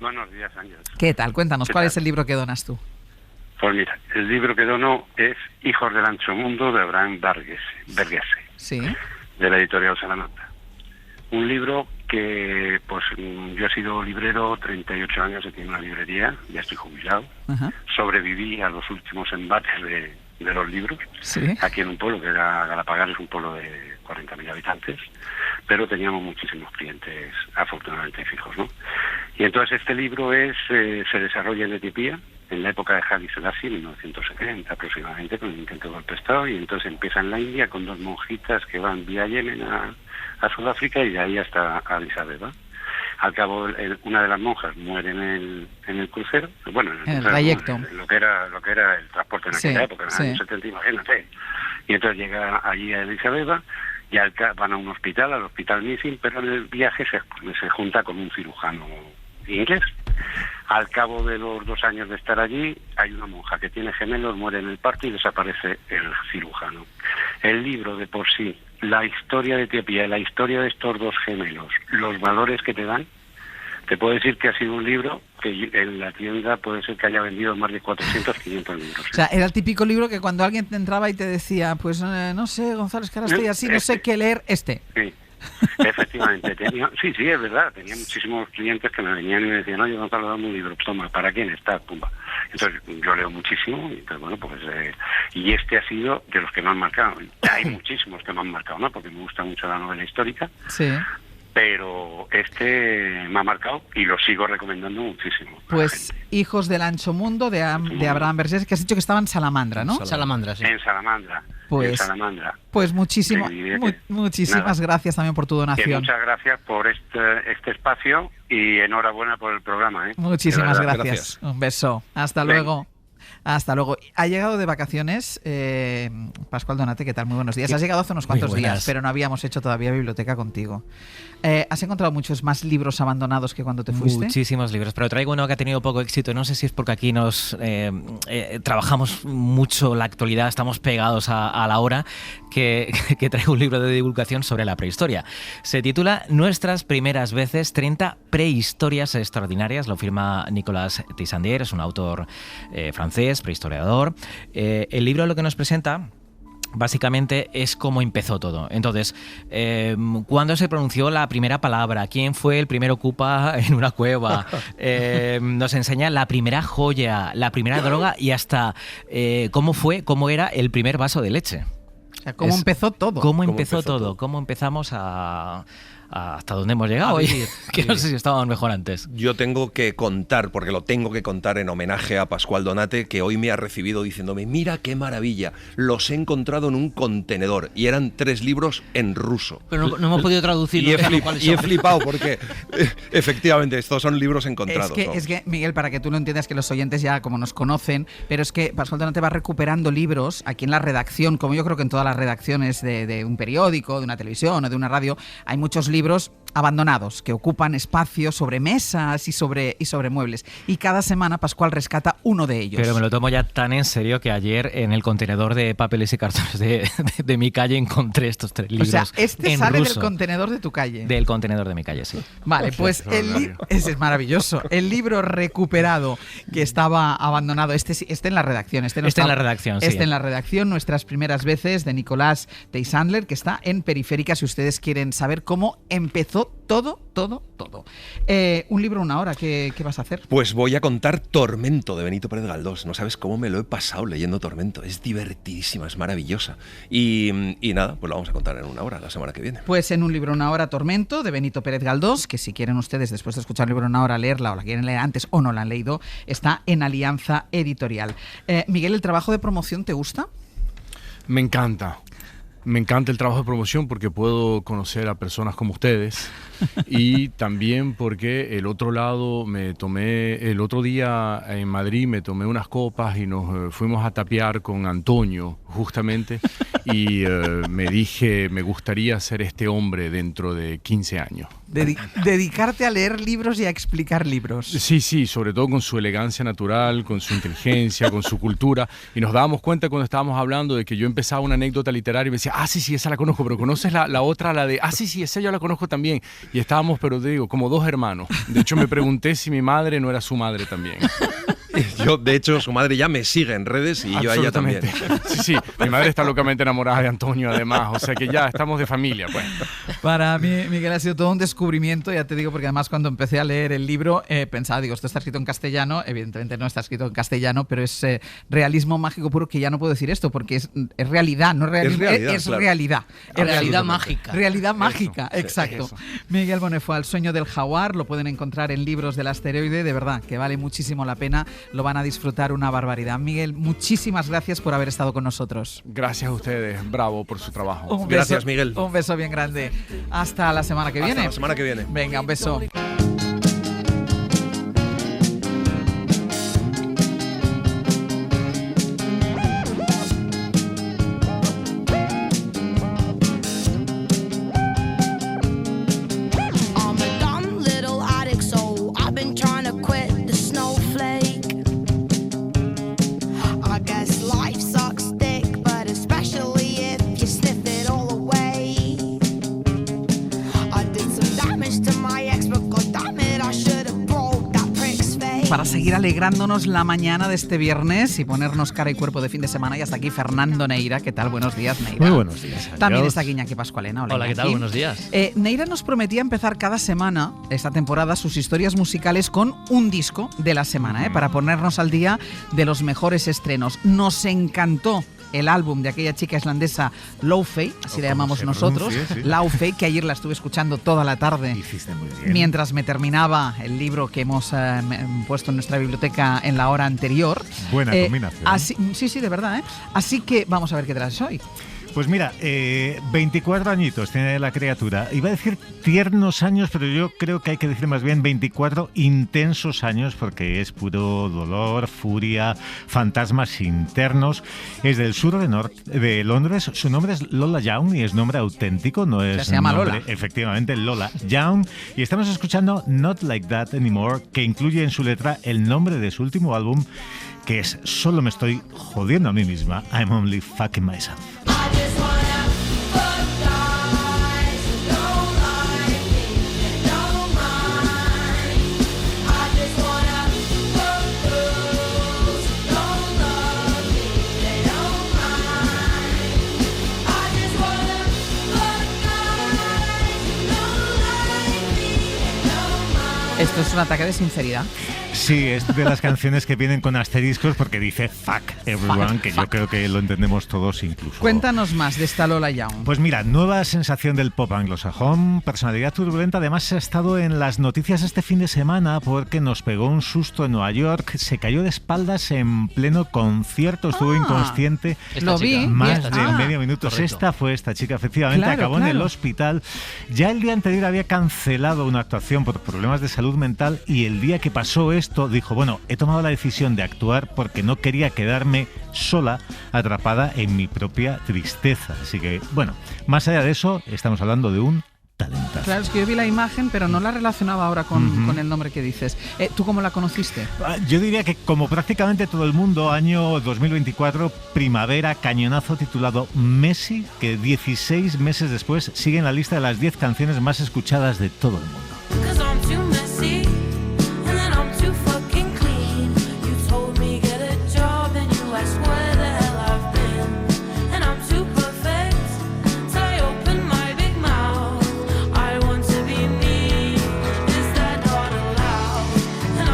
Buenos días, Ángel. ¿Qué tal? Cuéntanos, ¿cuál es el libro que donas tú? Pues mira, el libro que dono es Hijos del Ancho Mundo, de Abraham Verghese, sí, de la editorial Salamanca. Un libro que, pues, yo he sido librero 38 años, he tenido una librería, ya estoy jubilado. Ajá. Sobreviví a los últimos embates de los libros, sí, aquí en un pueblo que era Galapagar, es un pueblo de 40.000 habitantes, pero teníamos muchísimos clientes afortunadamente fijos, ¿no? Y entonces este libro se desarrolla en Etiopía, en la época de Haile Selassie, 1970 aproximadamente, con el intento de golpe de Estado, y entonces empieza en la India con dos monjitas que van vía Yemen a Sudáfrica y de ahí hasta Addis Abeba. Al cabo, una de las monjas muere en el crucero, bueno, en el trayecto, lo que era el transporte en aquella época, en los años 70, imagínate. Y entonces llega allí a Addis Abeba y van a un hospital, al hospital Nissim, pero en el viaje se junta con un cirujano inglés. Al cabo de los 2 años de estar allí, hay una monja que tiene gemelos, muere en el parto y desaparece el cirujano. El libro de por sí, la historia de Etiopía, la historia de estos dos gemelos, los valores que te dan, te puedo decir que ha sido un libro que en la tienda puede ser que haya vendido más de 400, 500 libros. O sea, era el típico libro que cuando alguien te entraba y te decía, pues no sé, Gonzalo, es que ahora estoy así, no sé qué leer, Sí. Efectivamente, sí, es verdad, tenía muchísimos clientes que me venían y me decían, oye, Gonzalo, dame un libro, toma, ¿para quién está? Pumba. Entonces, yo leo muchísimo, y pues, bueno, pues, y este ha sido de los que me han marcado. Hay muchísimos que me han marcado, ¿no? Porque me gusta mucho la novela histórica. Sí. Pero este me ha marcado y lo sigo recomendando muchísimo. Pues Hijos del Ancho Mundo de Abraham Vergés, que has dicho que estaba en Salamandra, ¿no? Salamandra, sí. En Salamandra. Pues muchísimas gracias también por tu donación. Muchas gracias por este espacio y enhorabuena por el programa. Muchísimas gracias. Un beso. Hasta luego. Hasta luego. Ha llegado de vacaciones Pascual Donate, ¿qué tal? Muy buenos días. Has llegado hace unos cuantos días, pero no habíamos hecho todavía biblioteca contigo. ¿Has encontrado muchos más libros abandonados que cuando te fuiste? Muchísimos libros, pero traigo uno que ha tenido poco éxito. No sé si es porque aquí nos trabajamos mucho la actualidad, estamos pegados a la hora, que traigo un libro de divulgación sobre la prehistoria. Se titula Nuestras primeras veces, 30 prehistorias extraordinarias. Lo firma Nicolas Tissandier, es un autor francés, prehistoriador. El libro lo que nos presenta básicamente es cómo empezó todo. Entonces, ¿cuándo se pronunció la primera palabra? ¿Quién fue el primer ocupa en una cueva? Nos enseña la primera joya, la primera droga y hasta cómo era el primer vaso de leche. O sea, ¿cómo empezó todo? ¿Cómo empezó todo? ¿Cómo empezamos hasta dónde hemos llegado? Que no sé si estábamos mejor antes. Yo tengo que contar, porque lo tengo que contar en homenaje a Pascual Donate, que hoy me ha recibido diciéndome, mira qué maravilla, los he encontrado en un contenedor. Y eran 3 libros en ruso. Pero no hemos podido traducirlo. Y he flipado porque efectivamente estos son libros encontrados. Es que, Miguel, para que tú lo entiendas, que los oyentes ya como nos conocen, pero es que Pascual Donate va recuperando libros aquí en la redacción, como yo creo que en todas las redacciones de un periódico, de una televisión o de una radio, hay muchos libros abandonados que ocupan espacio sobre mesas y sobre muebles. Y cada semana Pascual rescata uno de ellos. Pero me lo tomo ya tan en serio que ayer en el contenedor de papeles y cartones de mi calle encontré estos 3 libros. O sea, este en sale ruso. del contenedor de tu calle. Del contenedor de mi calle, sí. Vale, pues ese es maravilloso. El libro recuperado que estaba abandonado, este en la redacción. Este en la redacción, sí. Este en la redacción, Nuestras primeras veces, de Nicolas Tissandier, que está en Periférica, si ustedes quieren saber cómo empezó todo. Un libro, una hora, ¿qué vas a hacer? Pues voy a contar Tormento, de Benito Pérez Galdós. No sabes cómo me lo he pasado leyendo Tormento. Es divertidísima, es maravillosa. Y nada, pues lo vamos a contar en una hora, la semana que viene. Pues en un libro, una hora, Tormento, de Benito Pérez Galdós, que si quieren ustedes, después de escuchar el libro, una hora, leerla, o la quieren leer antes o no la han leído, está en Alianza Editorial. Miguel, ¿el trabajo de promoción te gusta? Me encanta. Me encanta el trabajo de promoción porque puedo conocer a personas como ustedes y también porque el otro día en Madrid me tomé unas copas y nos fuimos a tapear con Antonio justamente y me dije, me gustaría ser este hombre dentro de 15 años. Dedicarte a leer libros y a explicar libros. Sí, sobre todo con su elegancia natural, con su inteligencia, con su cultura. Y nos dábamos cuenta cuando estábamos hablando de que yo empezaba una anécdota literaria y me decía, sí, esa la conozco, pero ¿conoces la otra, la de, sí, esa yo la conozco también? Y estábamos, pero te digo, como 2 hermanos. De hecho, me pregunté si mi madre no era su madre también. Yo, de hecho, su madre ya me sigue en redes y yo a ella también. Sí, mi madre está locamente enamorada de Antonio, además. O sea que ya estamos de familia, pues. Para mí, Miguel, ha sido todo un descubrimiento, ya te digo, porque además cuando empecé a leer el libro pensaba, esto está escrito en castellano. Evidentemente no está escrito en castellano, pero es realismo mágico puro, que ya no puedo decir esto porque es realidad, no realismo, es realidad. Es realidad mágica. Realidad mágica, exacto. Eso. Miguel Bonefó, El sueño del jaguar, lo pueden encontrar en Libros del Asteroide, de verdad, que vale muchísimo la pena, lo van a disfrutar una barbaridad. Miguel, muchísimas gracias por haber estado con nosotros. Gracias a ustedes, bravo por su trabajo. Gracias, Miguel. Un beso bien grande. Hasta la semana que viene. Hasta la semana que viene. Venga, un beso. I did some damage to my ex, but God para seguir alegrándonos la mañana de este viernes y ponernos cara y cuerpo de fin de semana. Y hasta aquí Fernando Neira. ¿Qué tal? Buenos días, Neira. Muy buenos días. También está aquí Iñaki Pascualena. Hola, ¿qué tal? Buenos días. Neira nos prometía empezar cada semana, esta temporada, sus historias musicales con un disco de la semana, para ponernos al día de los mejores estrenos. Nos encantó el álbum de aquella chica islandesa Laufey, así la llamamos nosotros, Laufey, que ayer la estuve escuchando toda la tarde. Hiciste muy bien. Mientras me terminaba el libro que hemos puesto en nuestra biblioteca en la hora anterior. Buena combinación. Sí, de verdad. Así que vamos a ver qué traes hoy. Pues mira, 24 añitos tiene la criatura. Iba a decir tiernos años, pero yo creo que hay que decir más bien 24 intensos años, porque es puro dolor, furia, fantasmas internos. Es del sur de Londres. Su nombre es Lola Young y es nombre auténtico, no es se llama nombre, Lola. Efectivamente, Lola Young. Y estamos escuchando Not Like That Anymore, que incluye en su letra el nombre de su último álbum, que es Solo me estoy jodiendo a mí misma. I'm only fucking myself. Esto es un ataque de sinceridad. Sí, es de las canciones que vienen con asteriscos porque dice fuck everyone, que yo creo que lo entendemos todos incluso. Cuéntanos más de esta Lola Young. Pues mira, nueva sensación del pop anglosajón, personalidad turbulenta. Además ha estado en las noticias este fin de semana porque nos pegó un susto en Nueva York, se cayó de espaldas en pleno concierto, estuvo inconsciente. Lo vi. Más de medio minuto. Esta chica, efectivamente, acabó en el hospital. Ya el día anterior había cancelado una actuación por problemas de salud mental y el día que pasó esto dijo, bueno, he tomado la decisión de actuar porque no quería quedarme sola, atrapada en mi propia tristeza. Así que, bueno, más allá de eso, estamos hablando de un talentazo. Claro, es que yo vi la imagen, pero no la relacionaba ahora con el nombre que dices. ¿Tú cómo la conociste? Yo diría que como prácticamente todo el mundo, año 2024, primavera, cañonazo titulado Messi, que 16 meses después sigue en la lista de las 10 canciones más escuchadas de todo el mundo.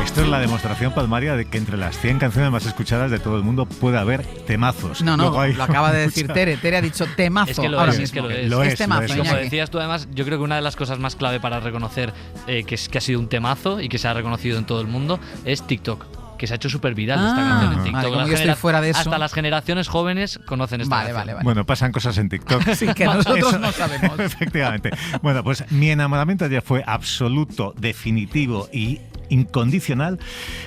Esto es la demostración palmaria de que entre las 100 canciones más escuchadas de todo el mundo puede haber temazos. No, lo acaba de decir Tere. Tere ha dicho temazo. Es que lo ahora es, mismo. es que lo es. Temazo, Como decías tú, además, yo creo que una de las cosas más clave para reconocer que ha sido un temazo y que se ha reconocido en todo el mundo es TikTok, que se ha hecho súper viral esta canción en TikTok. Vale, como yo estoy fuera de eso. Hasta las generaciones jóvenes conocen esta canción. Vale. Bueno, pasan cosas en TikTok. Sí, que nosotros no sabemos. Efectivamente. Bueno, pues mi enamoramiento ya fue absoluto, definitivo y incondicional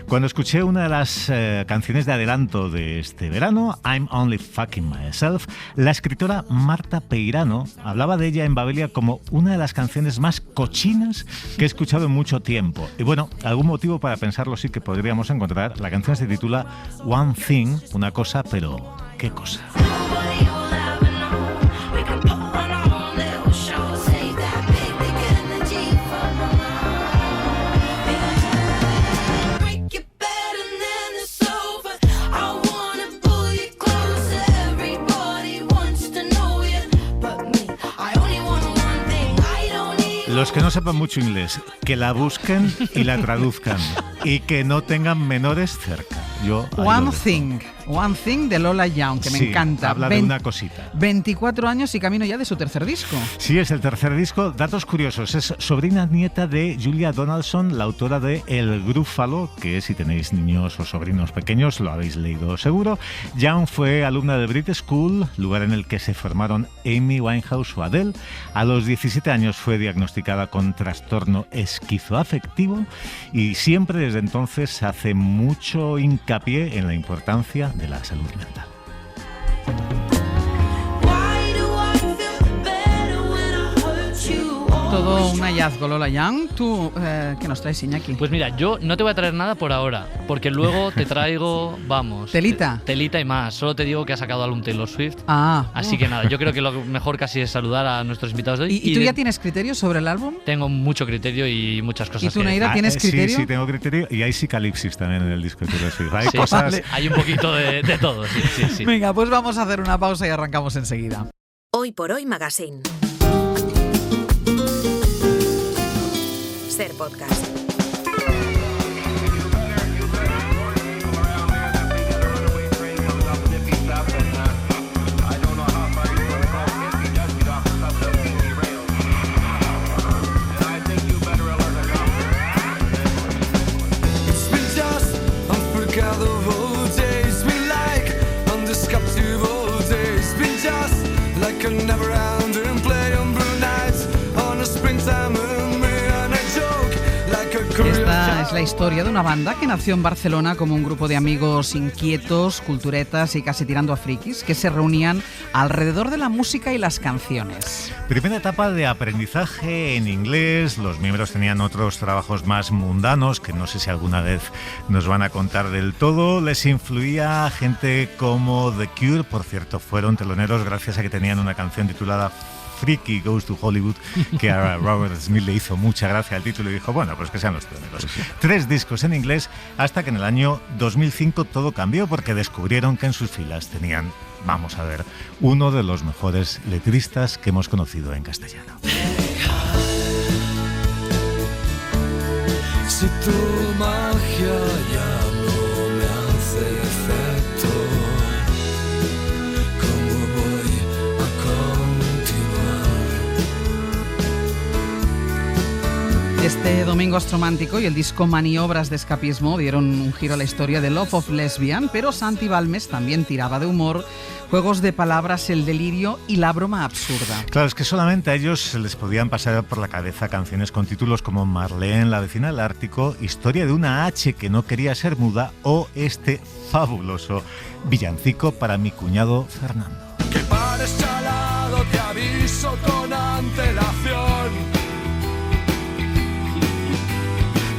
cuando escuché una de las canciones de adelanto de este verano, I'm Only Fucking Myself. La escritora Marta Peirano hablaba de ella en Babelia como una de las canciones más cochinas que he escuchado en mucho tiempo. Y bueno, algún motivo para pensarlo sí que podríamos encontrar. La canción se titula One Thing, una cosa, pero ¿qué cosa? Los que no sepan mucho inglés, que la busquen y la traduzcan y que no tengan menores cerca. One Thing de Lola Young, que me encanta. Habla de una cosita. 24 años y camino ya de su tercer disco. Sí, es el tercer disco. Datos curiosos. Es sobrina nieta de Julia Donaldson, la autora de El Grúfalo, que si tenéis niños o sobrinos pequeños lo habéis leído seguro. Young fue alumna de Brit School, lugar en el que se formaron Amy Winehouse o Adele. A los 17 años fue diagnosticada con trastorno esquizoafectivo y siempre desde entonces hace mucho hincapié en la importancia de la salud mental. Why do I feel better when I hurt you? Todo un hallazgo, Lola Young. ¿Tú qué nos traes, Iñaki? Pues mira, yo no te voy a traer nada por ahora, porque luego te traigo, vamos... ¿Telita? Telita y más. Solo te digo que ha sacado álbum Taylor Swift. Así que nada, yo creo que lo mejor casi es saludar a nuestros invitados de hoy. ¿Y tú ya tienes criterio sobre el álbum? Tengo mucho criterio y muchas cosas. ¿Y tú, Neira, tienes criterio? Sí, tengo criterio. Y hay psicalipsis también en el disco de Taylor Swift. Hay cosas... Vale. Hay un poquito de todo, sí. Venga, pues vamos a hacer una pausa y arrancamos enseguida. Hoy por Hoy Magazine. Ser Podcast. Esta es la historia de una banda que nació en Barcelona como un grupo de amigos inquietos, culturetas y casi tirando a frikis, que se reunían alrededor de la música y las canciones. Primera etapa de aprendizaje en inglés. Los miembros tenían otros trabajos más mundanos que no sé si alguna vez nos van a contar del todo. Les influía gente como The Cure, por cierto, fueron teloneros gracias a que tenían una canción titulada Freaky Goes to Hollywood, que a Robert Smith le hizo mucha gracia al título y dijo, bueno, pues que sean los teloneros. 3 discos en inglés, hasta que en el año 2005 todo cambió porque descubrieron que en sus filas tenían, vamos a ver, uno de los mejores letristas que hemos conocido en castellano. Si tu magia ya no me hace efecto, ¿cómo voy a continuar? Este domingo astromántico y el disco Maniobras de escapismo dieron un giro a la historia de Love of Lesbian, pero Santi Balmes también tiraba de humor, juegos de palabras, el delirio y la broma absurda. Claro, es que solamente a ellos se les podían pasar por la cabeza canciones con títulos como Marlene, la vecina del Ártico, Historia de una H que no quería ser muda o este fabuloso villancico para mi cuñado Fernando. Que pares chalado, te aviso con antelación.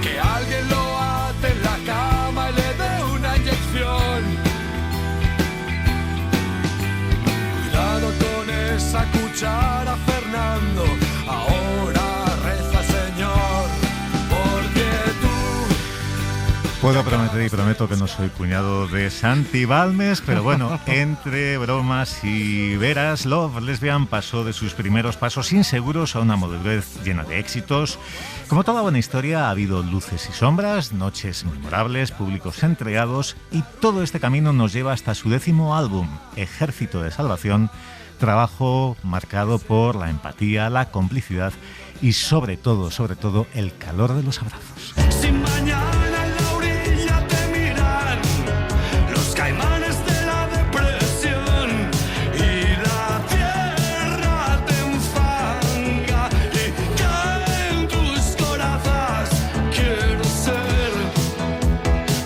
Que alguien lo ate en la cama y le dé una inyección. Cuidado con esa cuchara, Fernando. Ahora reza, Señor, porque tú... Puedo prometer y prometo que no soy cuñado de Santi Balmes, pero bueno, entre bromas y veras, Love Lesbian pasó de sus primeros pasos inseguros a una madurez llena de éxitos. Como toda buena historia, ha habido luces y sombras, noches memorables, públicos entregados, y todo este camino nos lleva hasta su 10º álbum, Ejército de Salvación, trabajo marcado por la empatía, la complicidad y sobre todo, el calor de los abrazos. Sin mañana en la orilla te miran los caimanes de la depresión y la tierra te enfanga y caen tus corazas. Quiero ser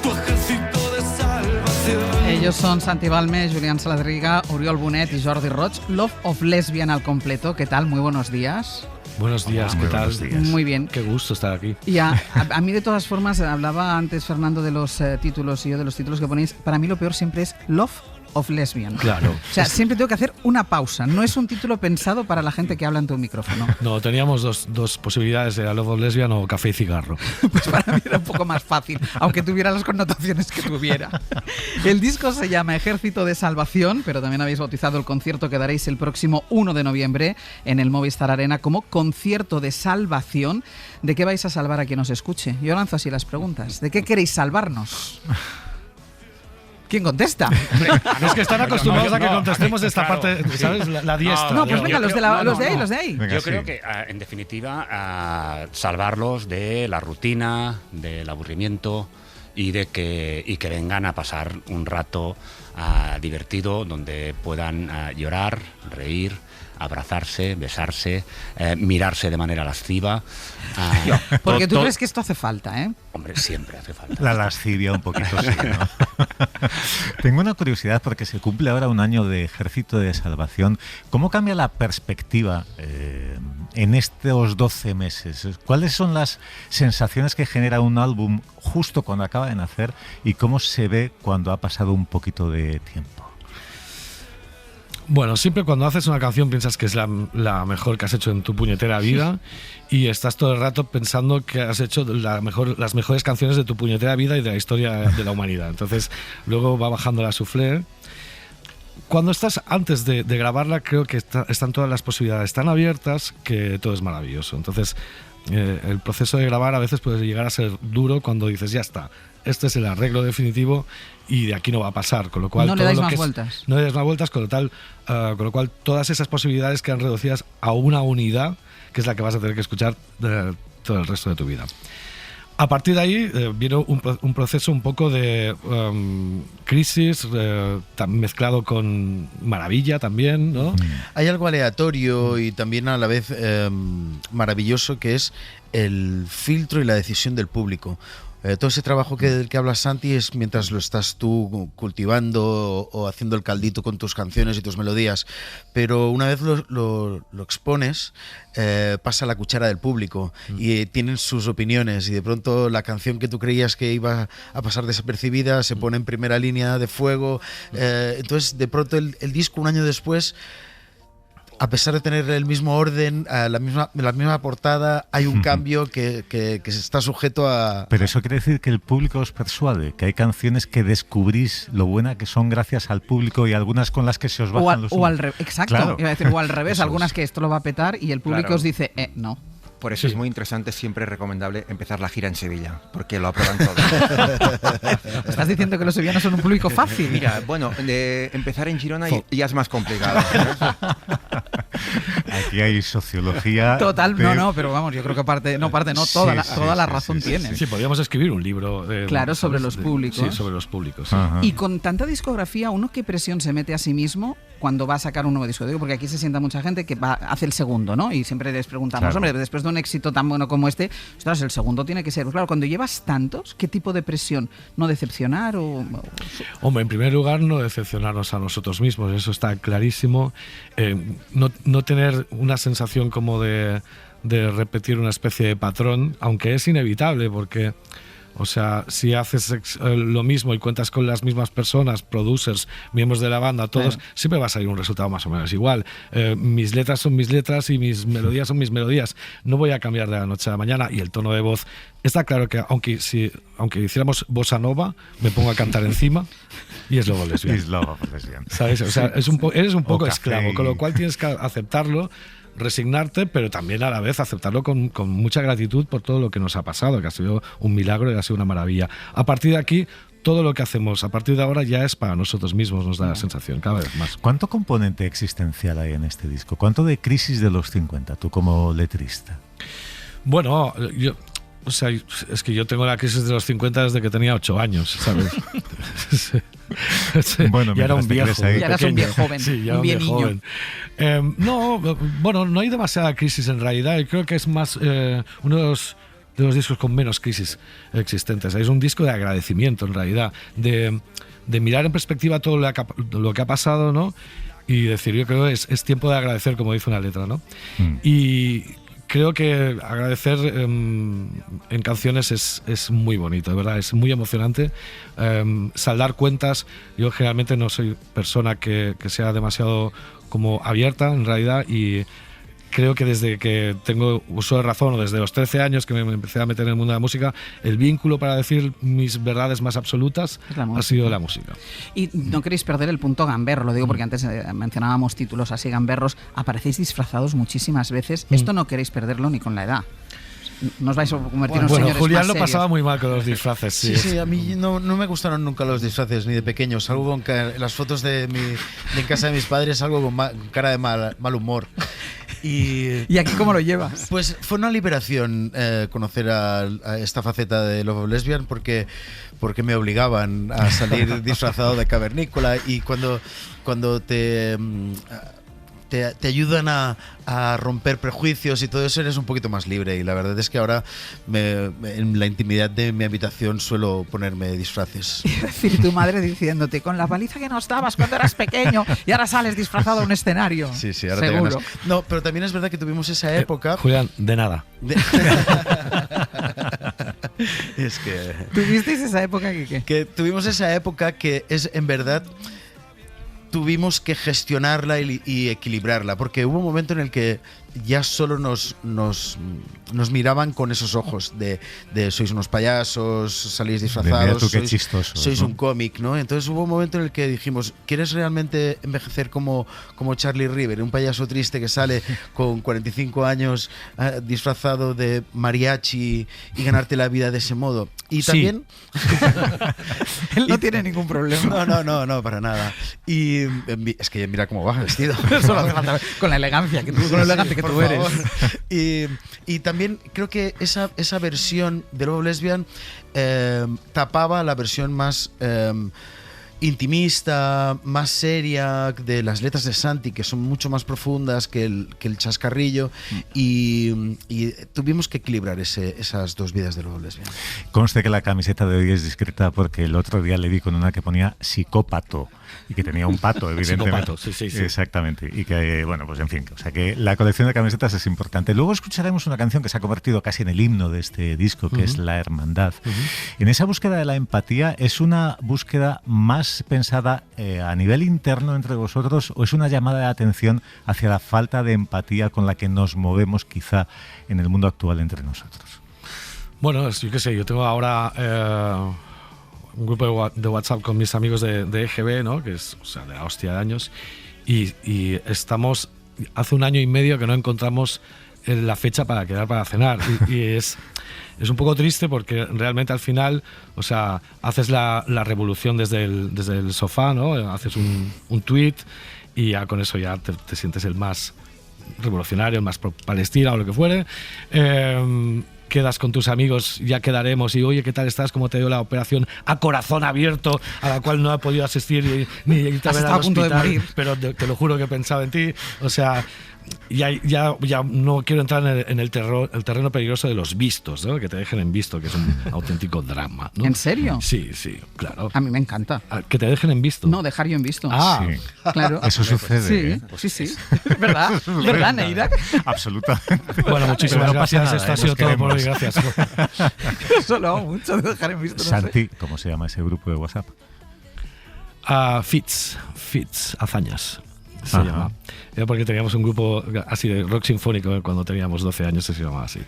tu ejército de salvación. Ellos son Santi Balmes, Julián Saladriga, Oriol Bonet y Jordi Roig. Love of Lesbian al completo. ¿Qué tal? Muy buenos días. Buenos días, ¿qué tal? Muy bien. Qué gusto estar aquí. Y a mí de todas formas, hablaba antes Fernando de los títulos y yo de los títulos que ponéis. Para mí lo peor siempre es Love of Lesbian. Claro. O sea, siempre tengo que hacer una pausa. No es un título pensado para la gente que habla en tu micrófono. No, teníamos dos posibilidades, era Love of Lesbian o Café y Cigarro. Pues para mí era un poco más fácil, aunque tuviera las connotaciones que tuviera. El disco se llama Ejército de Salvación, pero también habéis bautizado el concierto que daréis el próximo 1 de noviembre en el Movistar Arena como Concierto de Salvación. ¿De qué vais a salvar a quien os escuche? Yo lanzo así las preguntas. ¿De qué queréis salvarnos? ¿Quién contesta? Es que están acostumbrados a que contestemos de esta parte, ¿sabes? La diestra. No, pues venga, los de ahí. Venga, yo creo que, en definitiva, salvarlos de la rutina, del aburrimiento y de que vengan a pasar un rato divertido donde puedan llorar, reír, abrazarse, besarse, mirarse de manera lasciva. Porque tú crees que esto hace falta, ¿eh? Hombre, siempre hace falta. La lascivia un poquito, sí, ¿no? Tengo una curiosidad porque se cumple ahora un año de Ejército de Salvación. ¿Cómo cambia la perspectiva en estos 12 meses? ¿Cuáles son las sensaciones que genera un álbum justo cuando acaba de nacer y cómo se ve cuando ha pasado un poquito de tiempo? Bueno, siempre cuando haces una canción piensas que es la mejor que has hecho en tu puñetera vida y estás todo el rato pensando que has hecho las mejores canciones de tu puñetera vida y de la historia de la humanidad. Entonces luego va bajando la soufflé. Cuando estás antes de grabarla, creo que están todas las posibilidades tan abiertas que todo es maravilloso. Entonces el proceso de grabar a veces puede llegar a ser duro cuando dices ya está, este es el arreglo definitivo y de aquí no va a pasar, con lo cual no le dais más vueltas. No le dais más vueltas, con lo cual todas esas posibilidades quedan reducidas a una unidad que es la que vas a tener que escuchar todo el resto de tu vida. A partir de ahí viene un proceso un poco de crisis mezclado con maravilla también, ¿no? Hay algo aleatorio y también a la vez maravilloso, que es el filtro y la decisión del público. Todo ese trabajo del que habla Santi es mientras lo estás tú cultivando o haciendo el caldito con tus canciones y tus melodías, pero una vez lo expones, pasa la cuchara del público y tienen sus opiniones, y de pronto la canción que tú creías que iba a pasar desapercibida se pone en primera línea de fuego. Entonces de pronto el disco, un año después, a pesar de tener el mismo orden, la misma portada, hay un cambio que está sujeto a... Pero eso quiere decir que el público os persuade, que hay canciones que descubrís lo buena que son gracias al público y algunas con las que se os bajan los humos. Exacto, claro. Iba a decir, o al revés, algunas que esto lo va a petar y el público os dice, no. Por eso es muy interesante, siempre recomendable empezar la gira en Sevilla, porque lo aprueban todo. ¿Estás diciendo que los sevillanos son un público fácil? Mira, bueno, de empezar en Girona ya es más complicado. Aquí hay sociología. Total, pero vamos, yo creo que toda la razón tiene. Sí, podríamos escribir un libro. Claro, sobre los públicos. Sí, sobre los públicos. Sí. Y con tanta discografía, ¿uno qué presión se mete a sí mismo cuando va a sacar un nuevo disco? Digo, porque aquí se sienta mucha gente que hace el segundo, ¿no? Y siempre les preguntamos, hombre, después de un éxito tan bueno como este, ostras, el segundo tiene que ser. Claro, cuando llevas tantos, ¿qué tipo de presión? ¿No decepcionar o...? Hombre, en primer lugar, no decepcionarnos a nosotros mismos, eso está clarísimo. No tener una sensación como de repetir una especie de patrón, aunque es inevitable, porque... O sea, si haces lo mismo y cuentas con las mismas personas, producers, miembros de la banda, todos, siempre va a salir un resultado más o menos igual. Mis letras son mis letras y mis melodías son mis melodías. No voy a cambiar de la noche a la mañana, y el tono de voz... Está claro que aunque hiciéramos bossa nova, me pongo a cantar encima y es luego lesbiana. ¿Sabes? O sea, eres un poco esclavo, con lo cual tienes que aceptarlo, resignarte, pero también a la vez aceptarlo con mucha gratitud por todo lo que nos ha pasado, que ha sido un milagro y ha sido una maravilla. A partir de aquí, todo lo que hacemos a partir de ahora ya es para nosotros mismos, nos da la sensación cada vez más. ¿Cuánto componente existencial hay en este disco? ¿Cuánto de crisis de los 50, tú como letrista? Bueno, es que yo tengo la crisis de los 50 desde que tenía 8 años, ¿sabes? Bueno, ya era un viejo. Ya eras un viejo joven, sí, ya un bien niño. Joven. No hay demasiada crisis en realidad. Y creo que es más uno de los discos con menos crisis existentes. Es un disco de agradecimiento, en realidad, de mirar en perspectiva todo lo que ha pasado, ¿no? Y decir, yo creo que es tiempo de agradecer, como dice una letra, ¿no? Y creo que agradecer en canciones es muy bonito, de verdad, es muy emocionante. Saldar cuentas, yo generalmente no soy persona que sea demasiado como abierta, en realidad, y creo que desde que tengo uso de razón, o desde los 13 años que me empecé a meter en el mundo de la música, el vínculo para decir mis verdades más absolutas ha sido la música. Y no queréis perder el punto gamberro, lo digo porque antes mencionábamos títulos así gamberros, aparecéis disfrazados muchísimas veces, esto no queréis perderlo ni con la edad. No os vais a convertir en señores Julián más lo serios. pasaba muy mal con los disfraces. Sí, a mí no me gustaron nunca los disfraces, ni de pequeño. Salgo con las fotos de en casa de mis padres, salgo con cara de mal humor. ¿Y aquí cómo lo llevas? Pues fue una liberación conocer a esta faceta de Love of Lesbian, porque me obligaban a salir disfrazado de cavernícola, y cuando te te ayudan a romper prejuicios y todo eso, eres un poquito más libre. Y la verdad es que ahora en la intimidad de mi habitación suelo ponerme disfraces. Es decir, tu madre diciéndote, con la paliza que nos dabas cuando eras pequeño y ahora sales disfrazado a un escenario. Sí, ahora seguro. No, pero también es verdad que tuvimos esa época... Julián, de nada. Es que... ¿Tuvisteis esa época que tuvimos esa época que es, en verdad... Tuvimos que gestionarla y equilibrarla, porque hubo un momento en el que ya solo nos miraban con esos ojos de sois unos payasos, salís disfrazados, tú qué chistoso, sois ¿no? un cómic, ¿no? Entonces hubo un momento en el que dijimos, ¿quieres realmente envejecer como Charlie River, un payaso triste que sale con 45 años disfrazado de mariachi y ganarte la vida de ese modo? Y también... Él no tiene ningún problema. No, para nada. Y es que mira cómo va vestido. Solo hace falta con la elegancia que tú eres. Y también creo que esa versión de Love Lesbian tapaba la versión más intimista, más seria de las letras de Santi, que son mucho más profundas que el chascarrillo, y tuvimos que equilibrar esas dos vidas de Love Lesbian. Conste que la camiseta de hoy es discreta porque el otro día le vi con una que ponía psicópato y que tenía un pato, evidentemente. Psicópato, sí. Exactamente. Y que, bueno, pues en fin, o sea que la colección de camisetas es importante. Luego escucharemos una canción que se ha convertido casi en el himno de este disco, que es La Hermandad. En esa búsqueda de la empatía, ¿es una búsqueda más pensada a nivel interno entre vosotros o es una llamada de atención hacia la falta de empatía con la que nos movemos quizá en el mundo actual entre nosotros? Bueno, yo qué sé, yo tengo ahora un grupo de WhatsApp con mis amigos de EGB, ¿no? Que es, o sea, de la hostia de años, y estamos hace 1 año y medio que no encontramos la fecha para quedar para cenar, y es un poco triste porque realmente al final, o sea, haces la revolución desde el sofá, ¿no? Haces un tweet y ya con eso ya te sientes el más revolucionario, el más pro Palestina o lo que fuere. Quedas con tus amigos, ya quedaremos y oye, ¿qué tal estás? ¿Cómo te dio la operación a corazón abierto a la cual no he podido asistir ni irte a ver al hospital? Pero te lo juro que he pensado en ti. O sea, ya no quiero entrar en el terreno peligroso de los vistos, ¿no? Que te dejen en visto, que es un auténtico drama, ¿no? ¿En serio? Sí, claro. A mí me encanta. ¿Que te dejen en visto? No, dejar yo en visto. Sí. Claro. Eso sucede. Sí. ¿Verdad? ¿Verdad, Neida? Absolutamente. Bueno, muchísimas gracias. Nada, esto ha sido todo por hoy. Gracias. Yo solo hago mucho de dejar en visto. Santi, ¿cómo se llama ese grupo de WhatsApp? Fits, Hazañas. Se llama. Era porque teníamos un grupo así de rock sinfónico cuando teníamos 12 años, se llamaba así.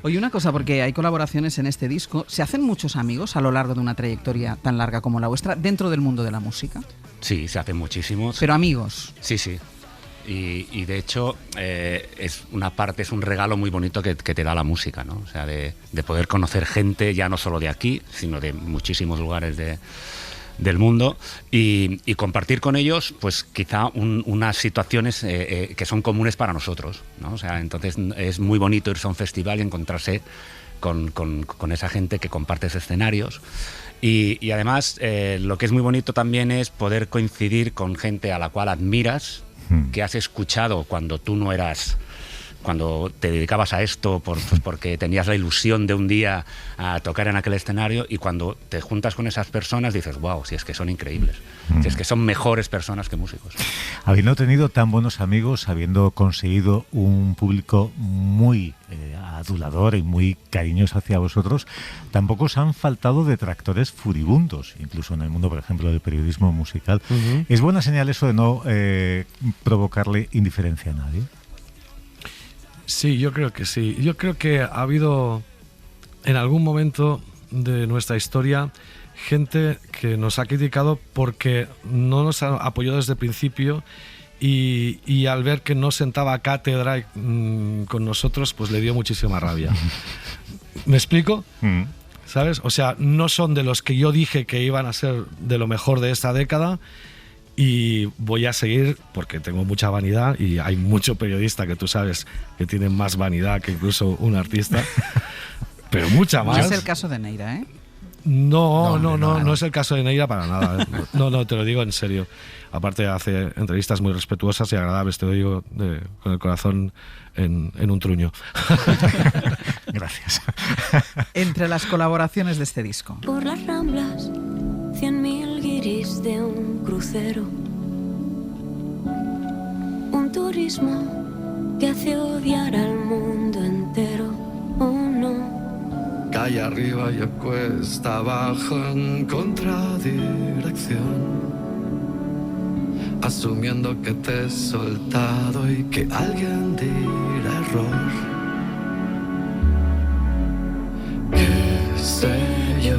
Oye, una cosa, porque hay colaboraciones en este disco. ¿Se hacen muchos amigos a lo largo de una trayectoria tan larga como la vuestra dentro del mundo de la música? Sí, se hacen muchísimos. ¿Pero amigos? Sí. Y de hecho es un regalo muy bonito que te da la música, ¿no? O sea, de poder conocer gente ya no solo de aquí, sino de muchísimos lugares del mundo y compartir con ellos pues quizá unas situaciones que son comunes para nosotros, ¿no? O sea, entonces es muy bonito irse a un festival y encontrarse con esa gente que compartes escenarios y además lo que es muy bonito también es poder coincidir con gente a la cual admiras, que has escuchado cuando tú no eras... cuando te dedicabas a esto porque tenías la ilusión de un día a tocar en aquel escenario, y cuando te juntas con esas personas dices, wow, si es que son increíbles, si es que son mejores personas que músicos. Habiendo tenido tan buenos amigos, habiendo conseguido un público muy adulador y muy cariñoso hacia vosotros, tampoco os han faltado detractores furibundos, incluso en el mundo, por ejemplo, del periodismo musical. ¿Es buena señal eso de no provocarle indiferencia a nadie? Sí, yo creo que sí. Yo creo que ha habido en algún momento de nuestra historia gente que nos ha criticado porque no nos ha apoyado desde el principio y al ver que no sentaba cátedra con nosotros, pues le dio muchísima rabia. ¿Me explico? ¿Sabes? O sea, no son de los que yo dije que iban a ser de lo mejor de esta década. Y voy a seguir porque tengo mucha vanidad y hay mucho periodista que tú sabes que tiene más vanidad que incluso un artista, pero mucha más. No es el caso de Neira, ¿eh? No es el caso de Neira para nada. No, te lo digo en serio. Aparte hace entrevistas muy respetuosas y agradables, te lo digo con el corazón en un truño. Gracias. Entre las colaboraciones de este disco. Por las ramblas, 100.000 guiris de un crucero. Un turismo que hace odiar al mundo entero, ¿o no? Calle arriba y cuesta abajo en contradirección, asumiendo que te he soltado y que alguien dirá error. ¿Qué sé yo?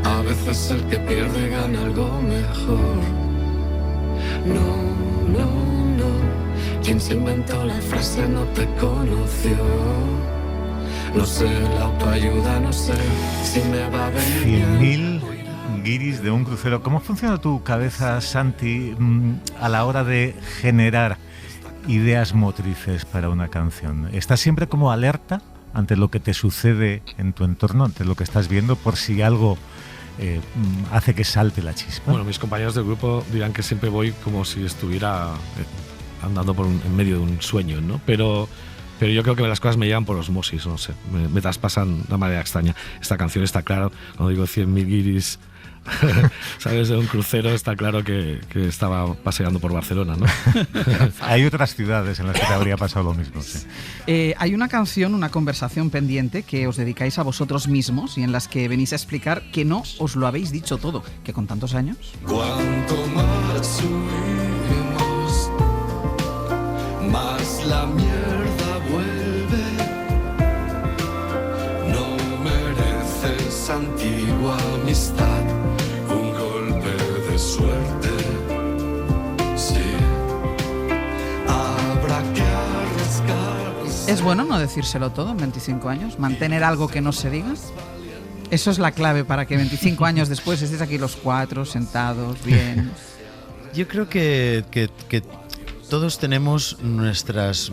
A veces el que pierde gana algo mejor. No. Quien se inventó la frase no te conoció. No sé, la autoayuda, no sé si me va a venir. 100.000 guiris de un crucero. ¿Cómo funciona tu cabeza, Santi, a la hora de generar ideas motrices para una canción? ¿Estás siempre como alerta ante lo que te sucede en tu entorno, ante lo que estás viendo, por si algo hace que salte la chispa? Bueno, mis compañeros del grupo dirán que siempre voy como si estuviera andando en medio de un sueño, ¿no? Pero yo creo que las cosas me llegan por osmosis, no sé, me traspasan de una manera extraña. Esta canción está claro, cuando digo 100.000 guiris, ¿sabes? De un crucero, está claro que estaba paseando por Barcelona, ¿no? Hay otras ciudades en las que te habría pasado lo mismo, sí. Hay una canción, una conversación pendiente que os dedicáis a vosotros mismos y en las que venís a explicar que no os lo habéis dicho todo, que con tantos años. Cuanto más subimos, más la mierda vuelve. No mereces antigua amistad, un golpe de suerte. Sí, habrá que arriesgarse. ¿Es bueno no decírselo todo en 25 años? ¿Mantener algo que no se diga? Eso es la clave para que 25 años después estéis aquí los cuatro, sentados, bien. Yo creo que todos tenemos nuestras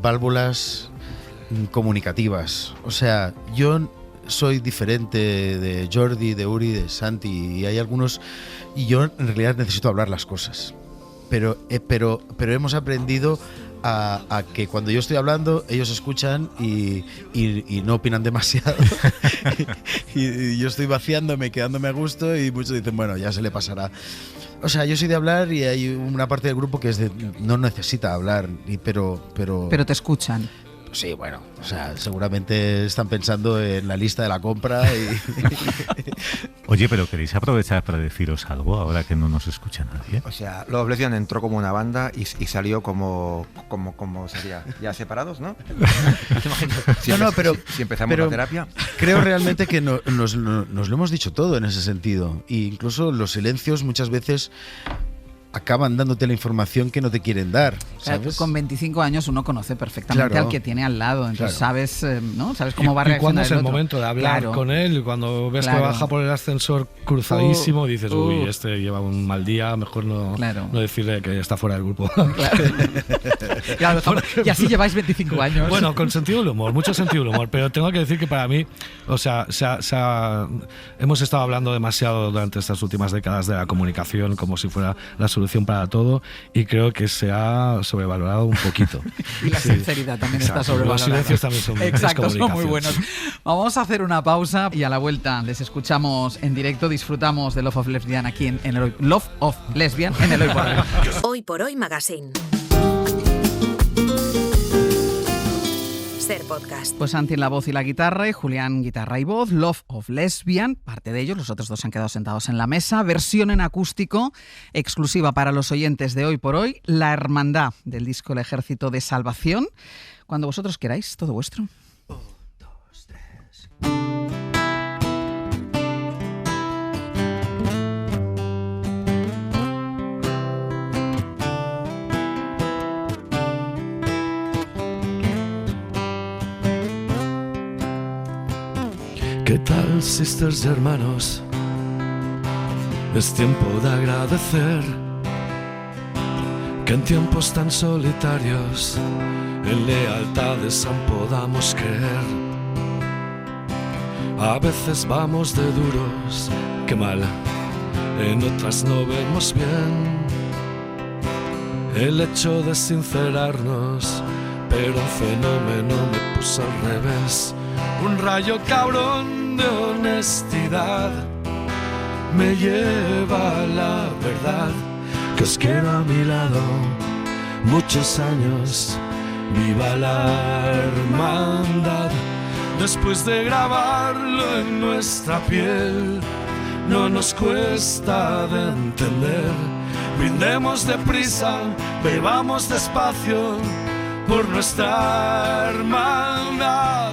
válvulas comunicativas. O sea, yo soy diferente de Jordi, de Uri, de Santi, y hay algunos, y yo en realidad necesito hablar las cosas. Pero hemos aprendido a que cuando yo estoy hablando, ellos escuchan y no opinan demasiado. y yo estoy vaciándome, quedándome a gusto, y muchos dicen, bueno, ya se le pasará. O sea, yo soy de hablar y hay una parte del grupo que es de no necesita hablar, pero te escuchan. Sí, bueno, o sea, seguramente están pensando en la lista de la compra y... Oye, pero ¿queréis aprovechar para deciros algo ahora que no nos escucha nadie? O sea, Love Lesbian entró como una banda y salió como sería, ya separados, ¿no? Si empezamos la terapia. Creo realmente que nos lo hemos dicho todo en ese sentido. E incluso los silencios muchas veces acaban dándote la información que no te quieren dar, ¿sabes? Claro, con 25 años uno conoce perfectamente al que tiene al lado, entonces sabes, ¿no? Sabes cómo va a reaccionar. Y cuando es el otro. Momento de hablar con él, y cuando ves que baja por el ascensor cruzadísimo, dices, uy, este lleva un mal día, mejor no decirle que está fuera del grupo. Claro, y así lleváis 25 años. Bueno, con sentido del humor, mucho sentido del humor, pero tengo que decir que para mí, o sea, hemos estado hablando demasiado durante estas últimas décadas de la comunicación como si fuera la solución para todo, y creo que se ha sobrevalorado un poquito. Y la sinceridad también está sobrevalorada. Los silencios también son muy buenos. Vamos a hacer una pausa y a la vuelta les escuchamos en directo, disfrutamos de Love of Lesbian aquí en el Hoy. Love of Lesbian en el Hoy por Hoy. Hoy por Hoy Magazine. Ser Podcast. Pues Santi en la voz y la guitarra y Julián guitarra y voz. Love of Lesbian, parte de ellos, los otros dos se han quedado sentados en la mesa. Versión en acústico, exclusiva para los oyentes de Hoy por Hoy. La Hermandad, del disco El Ejército de Salvación. Cuando vosotros queráis, todo vuestro. 1, 2, 3. ¿Qué tal, sisters y hermanos? Es tiempo de agradecer que en tiempos tan solitarios en lealtades aún podamos creer. A veces vamos de duros, qué mal, en otras no vemos bien. El hecho de sincerarnos, pero un fenómeno me puso al revés. Un rayo cabrón de honestidad me lleva a la verdad, que os quiero a mi lado muchos años. Viva la hermandad. Después de grabarlo en nuestra piel, no nos cuesta de entender. Brindemos deprisa, bebamos despacio por nuestra hermandad.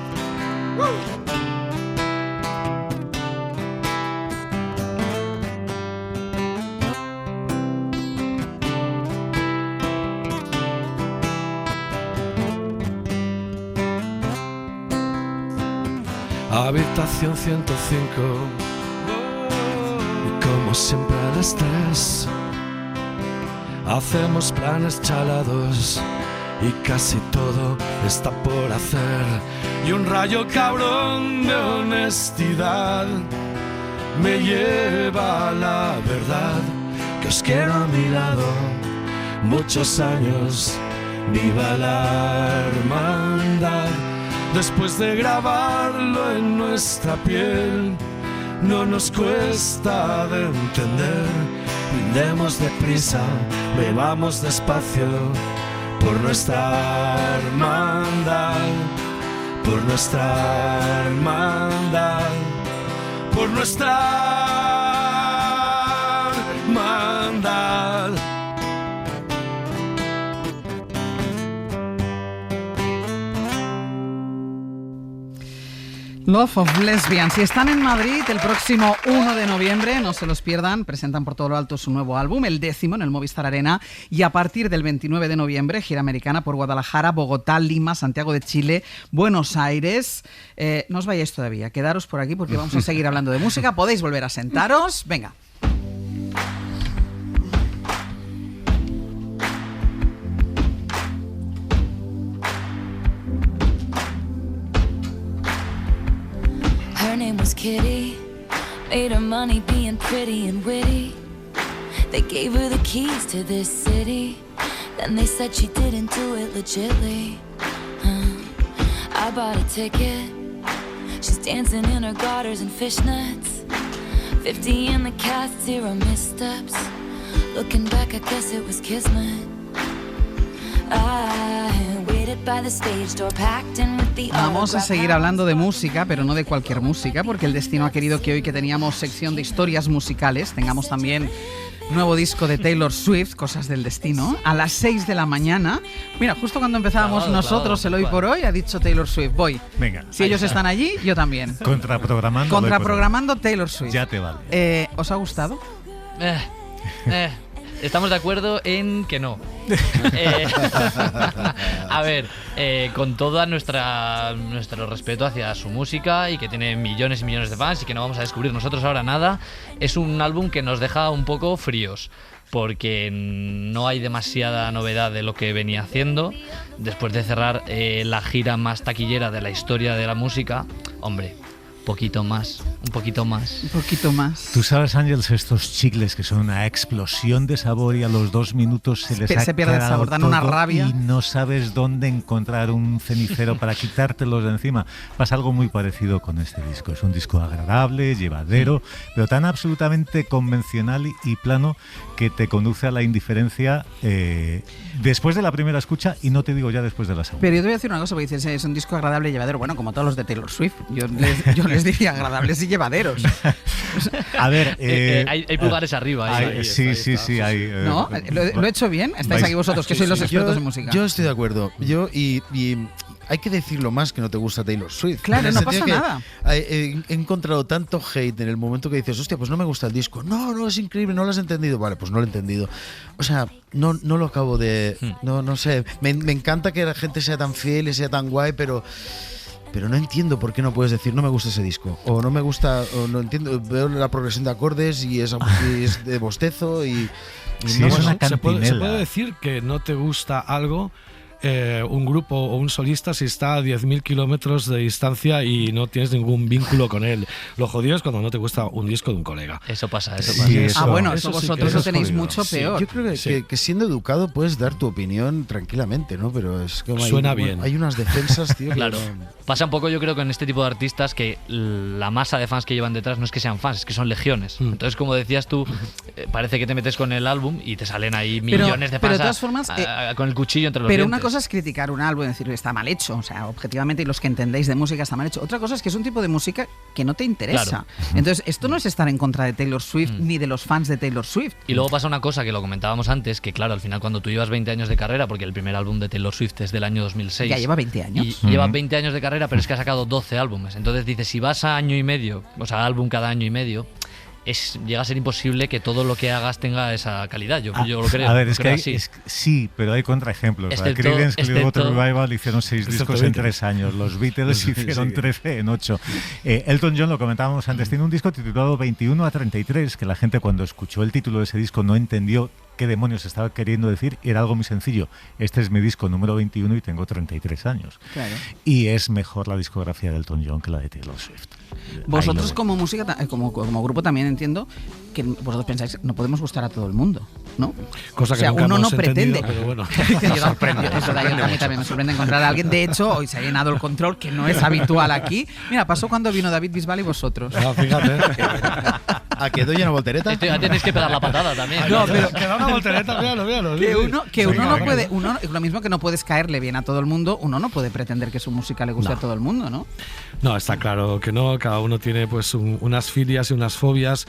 Habitación 105, y como siempre al estrés, hacemos planes chalados y casi todo está por hacer. Y un rayo cabrón de honestidad me lleva a la verdad, que os quiero a mi lado muchos años. Viva la hermandad. Después de grabarlo en nuestra piel, no nos cuesta de entender. Brindemos deprisa, bebamos despacio por nuestra hermandad, por nuestra hermandad, por nuestra hermandad. Love of Lesbians. Si están en Madrid el próximo 1 de noviembre, no se los pierdan, presentan por todo lo alto su nuevo álbum, el 10º, en el Movistar Arena, y a partir del 29 de noviembre, gira americana por Guadalajara, Bogotá, Lima, Santiago de Chile, Buenos Aires. No os vayáis todavía, quedaros por aquí porque vamos a seguir hablando de música. Podéis volver a sentaros. Venga. Her name was Kitty, made her money being pretty and witty. They gave her the keys to this city, then they said she didn't do it legitly. I bought a ticket, she's dancing in her garters and fishnets. 50 in the cast, 0 missteps. Looking back, I guess it was kismet. Vamos a seguir hablando de música, pero no de cualquier música, porque el destino ha querido que hoy, que teníamos sección de historias musicales, tengamos también nuevo disco de Taylor Swift, Cosas del Destino, a las 6 de la mañana. Mira, justo cuando empezábamos nosotros el Hoy por Hoy, ha dicho Taylor Swift, voy. Venga. Si ellos están allí, yo también. Contraprogramando Taylor Swift. Ya te vale. ¿Os ha gustado? Estamos de acuerdo en que no. A ver, con todo nuestro respeto hacia su música y que tiene millones y millones de fans y que no vamos a descubrir nosotros ahora nada, es un álbum que nos deja un poco fríos porque no hay demasiada novedad de lo que venía haciendo. Después de cerrar la gira más taquillera de la historia de la música, hombre, un poquito más. Un poquito más. Tú sabes, Ángels, estos chicles que son una explosión de sabor y a los 2 minutos se pierde el sabor, dan una rabia. Y no sabes dónde encontrar un cenicero para quitártelos de encima. Pasa algo muy parecido con este disco. Es un disco agradable, llevadero, pero tan absolutamente convencional y plano que te conduce a la indiferencia después de la primera escucha y no te digo ya después de la segunda. Pero yo te voy a decir una cosa, porque dices, es un disco agradable y llevadero. Bueno, como todos los de Taylor Swift. Yo les diría agradables y llevaderos. A ver, hay pulgares arriba. Sí. ¿No? ¿Lo he hecho bien? ¿Estáis aquí vosotros, que sois los expertos en música? Yo estoy de acuerdo. Y hay que decirlo más que no te gusta Taylor Swift. Claro, no pasa nada. He encontrado tanto hate en el momento que dices, hostia, pues no me gusta el disco. No, es increíble, no lo has entendido. Vale, pues no lo he entendido. O sea, no lo acabo de... No sé. Me encanta que la gente sea tan fiel y sea tan guay, pero no entiendo por qué no puedes decir no me gusta ese disco, o no me gusta, o no entiendo, veo la progresión de acordes y es de bostezo y sí, no, es una se cantinela. puede decir que no te gusta algo un grupo o un solista si está a 10.000 kilómetros de distancia y no tienes ningún vínculo con él. Lo jodido es cuando no te gusta un disco de un colega. Eso pasa. Bueno, eso vosotros lo tenéis mucho peor. Yo creo que siendo educado puedes dar tu opinión tranquilamente, ¿no? Pero es como suena bien. Hay unas defensas, tío. Claro. Pasa un poco, yo creo, que en este tipo de artistas que la masa de fans que llevan detrás no es que sean fans, es que son legiones. Entonces, como decías tú, parece que te metes con el álbum y te salen ahí millones de fans pero de todas formas, con el cuchillo entre los pero dientes. Una cosa es criticar un álbum y decir que está mal hecho, o sea, objetivamente, y los que entendéis de música está mal hecho. Otra cosa es que es un tipo de música que no te interesa. Claro. Entonces, esto no es estar en contra de Taylor Swift ni de los fans de Taylor Swift. Y luego pasa una cosa que lo comentábamos antes, que claro, al final cuando tú llevas 20 años de carrera, porque el primer álbum de Taylor Swift es del año 2006. Ya lleva 20 años. Y lleva 20 años de carrera, pero es que ha sacado 12 álbumes. Entonces dices, si vas a año y medio, o sea, álbum cada año y medio, llega a ser imposible que todo lo que hagas tenga esa calidad. Yo lo creo. A ver, es creo que sí, pero hay contraejemplos. Creedence Clearwater Revival hicieron 6 discos en 3 años. Los Beatles hicieron 13 en 8. Elton John, lo comentábamos antes, tiene un disco titulado 21 a 33, que la gente cuando escuchó el título de ese disco no entendió qué demonios estaba queriendo decir. Era algo muy sencillo. Este es mi disco número 21 y tengo 33 años. Claro. Y es mejor la discografía de Elton John que la de Taylor Swift. Vosotros como música, como grupo también entiendo que vosotros pensáis no podemos gustar a todo el mundo, ¿no? Cosa que uno no pretende. Pero bueno. A mí también me sorprende encontrar a alguien. De hecho, hoy se ha llenado el control, que no es habitual aquí. Mira, pasó cuando vino David Bisbal y vosotros. No, fíjate. ¿A que doy una voltereta? Ya tienes que pegar la patada también. No, pero que da una voltereta, míralo. Que uno no puede, lo mismo que no puedes caerle bien a todo el mundo, uno no puede pretender que su música le guste a todo el mundo, ¿no? No, está claro que no. Cada uno tiene pues unas filias y unas fobias.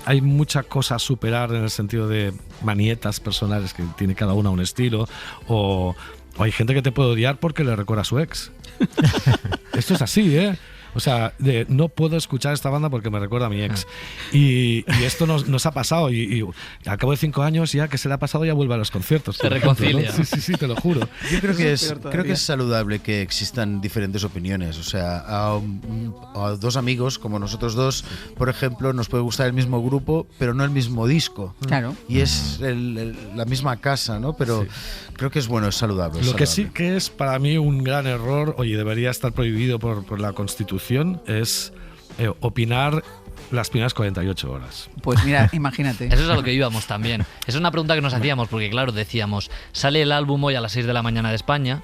Hay mucha cosa a superar en el sentido de manietas personales que tiene cada una un estilo, o hay gente que te puede odiar porque le recuerda a su ex. Esto es así, ¿eh? O sea, no puedo escuchar esta banda porque me recuerda a mi ex. Y esto nos ha pasado. Y al cabo de 5 años, ya que se le ha pasado, ya vuelve a los conciertos. Se reconcilia. ¿No? Sí, te lo juro. Yo creo que es saludable que existan diferentes opiniones. O sea, a dos amigos como nosotros dos, por ejemplo, nos puede gustar el mismo grupo, pero no el mismo disco. Claro. Y es la misma casa, ¿no? Pero creo que es bueno, es saludable. Lo que sí que es para mí un gran error, debería estar prohibido por la Constitución, es opinar las primeras 48 horas. Pues mira, imagínate. Eso es a lo que íbamos también. Es una pregunta que nos hacíamos, porque claro, decíamos, sale el álbum hoy a las 6 de la mañana de España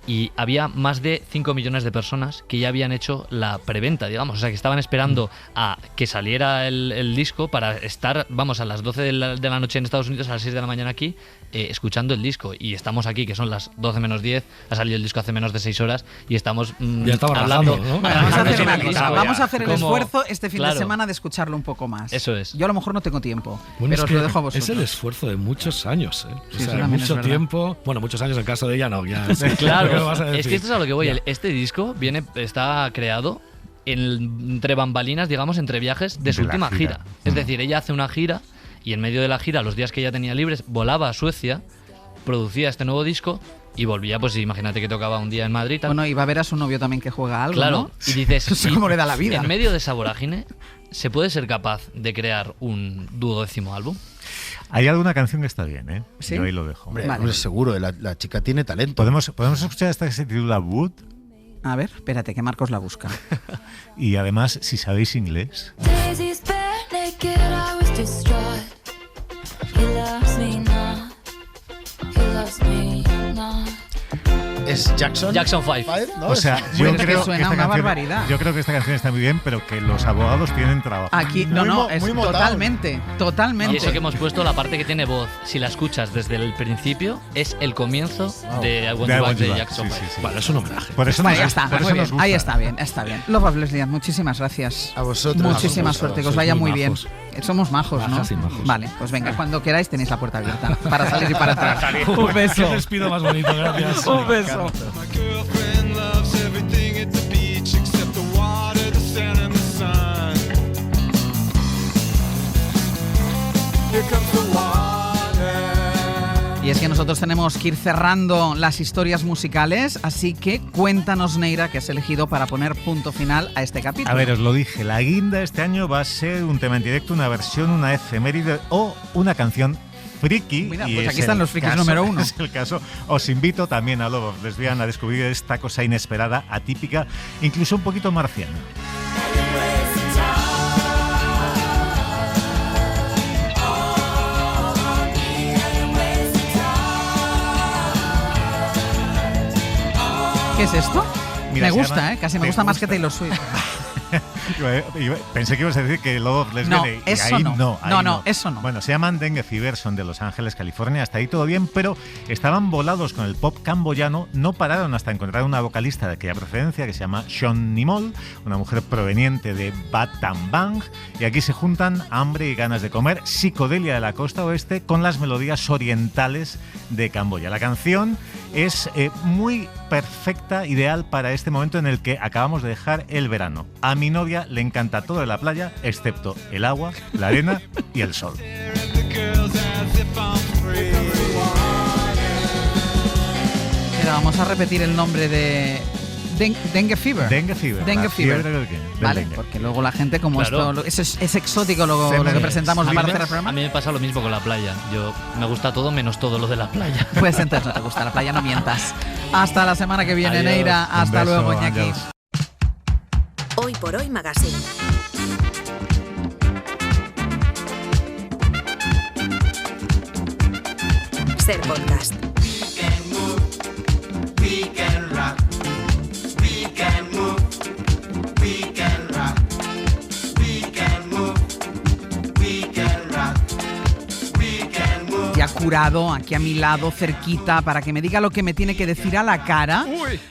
y había más de 5 millones de personas que ya habían hecho la preventa, digamos. O sea, que estaban esperando a que saliera el disco para estar, a las 12 de la noche en Estados Unidos, a las 6 de la mañana aquí, escuchando el disco. Y estamos aquí, que son las 12 menos 10, ha salido el disco hace menos de 6 horas y estamos hablando. ¿no? Vamos a hacer una cosa. Vamos a hacer el esfuerzo este fin de semana de escucharlo un poco más. Eso es. Yo a lo mejor no tengo tiempo, bueno, pero os lo dejo a vosotros. Es el esfuerzo de muchos años, ¿eh? Sí, o sea, mucho tiempo. Bueno, muchos años en el caso de ella no. Ya, claro, es que esto es a lo que voy. Este disco está creado entre bambalinas, digamos, entre viajes de su última gira. Es decir, ella hace una gira y en medio de la gira, los días que ella tenía libres, volaba a Suecia, producía este nuevo disco y volvía, pues imagínate que tocaba un día en Madrid. Bueno, y va a ver a su novio también que juega algo, claro, ¿no? Y dices, no sé cómo le da la vida. En medio de esa vorágine, ¿se puede ser capaz de crear un 12º álbum? Hay alguna canción que está bien, ¿eh? ¿Sí? Yo ahí lo dejo. Hombre, seguro, la chica tiene talento. ¿Podemos escuchar esta que se titula Wood? A ver, espérate, que Marcos la busca. Y además, si sabéis inglés... ¿Es Jackson 5? ¿no? O sea, yo creo que esta canción está muy bien, pero que los abogados tienen trabajo. Aquí, es totalmente. Y eso que hemos puesto, la parte que tiene voz, si la escuchas desde el principio, es el comienzo de I Want You Back de Jackson 5. Sí. Vale, es un homenaje. Por eso ya está, muy bien. Ahí está bien. Love of Leslie, muchísimas gracias. A vosotros. Muchísima suerte, que os vaya muy bien. Somos majos, ¿no? Majos. Vale, pues venga, cuando queráis tenéis la puerta abierta para salir y para entrar. Un beso. Qué despido más bonito, gracias. Un beso. Y es que nosotros tenemos que ir cerrando las historias musicales, así que cuéntanos, Neira, que has elegido para poner punto final a este capítulo. A ver, os lo dije, la guinda este año va a ser un tema en directo, una versión, una efeméride o una canción friki. Mira, pues aquí están los frikis número 1. Es el caso. Os invito también a Love of Lesbian a descubrir esta cosa inesperada, atípica, incluso un poquito marciana. ¿Qué es esto? Mira, me gusta, casi me gusta más que Taylor Swift. Pensé que ibas a decir que Love of Lesbian. No, eso no. No, eso no. Bueno, se llaman Dengue Fever, son de Los Ángeles, California. Hasta ahí todo bien, pero estaban volados con el pop camboyano. No pararon hasta encontrar una vocalista de aquella procedencia que se llama Sean Nimol, una mujer proveniente de Battambang. Y aquí se juntan hambre y ganas de comer, psicodelia de la costa oeste con las melodías orientales de Camboya. La canción es muy perfecta, ideal para este momento en el que acabamos de dejar el verano. A mi novia le encanta todo de la playa, excepto el agua, la arena y el sol. Pero vamos a repetir el nombre de Dengue Fever. Dengue Fever. Dengue Fever. Vale, dengue. Porque luego la gente, como Claro. esto es exótico lo que presentamos para hacer el A programa. mí me pasa lo mismo con la playa. Yo me gusta todo menos todo lo de la playa. Pues entonces no te gusta la playa, no mientas. Hasta la semana que viene, Adiós. Neira. Hasta Un beso, luego, Iñaki. adiós. Hoy por Hoy Magazine. Ser podcast. Ya curado, aquí a mi lado, cerquita, para que me diga lo que me tiene que decir a la cara.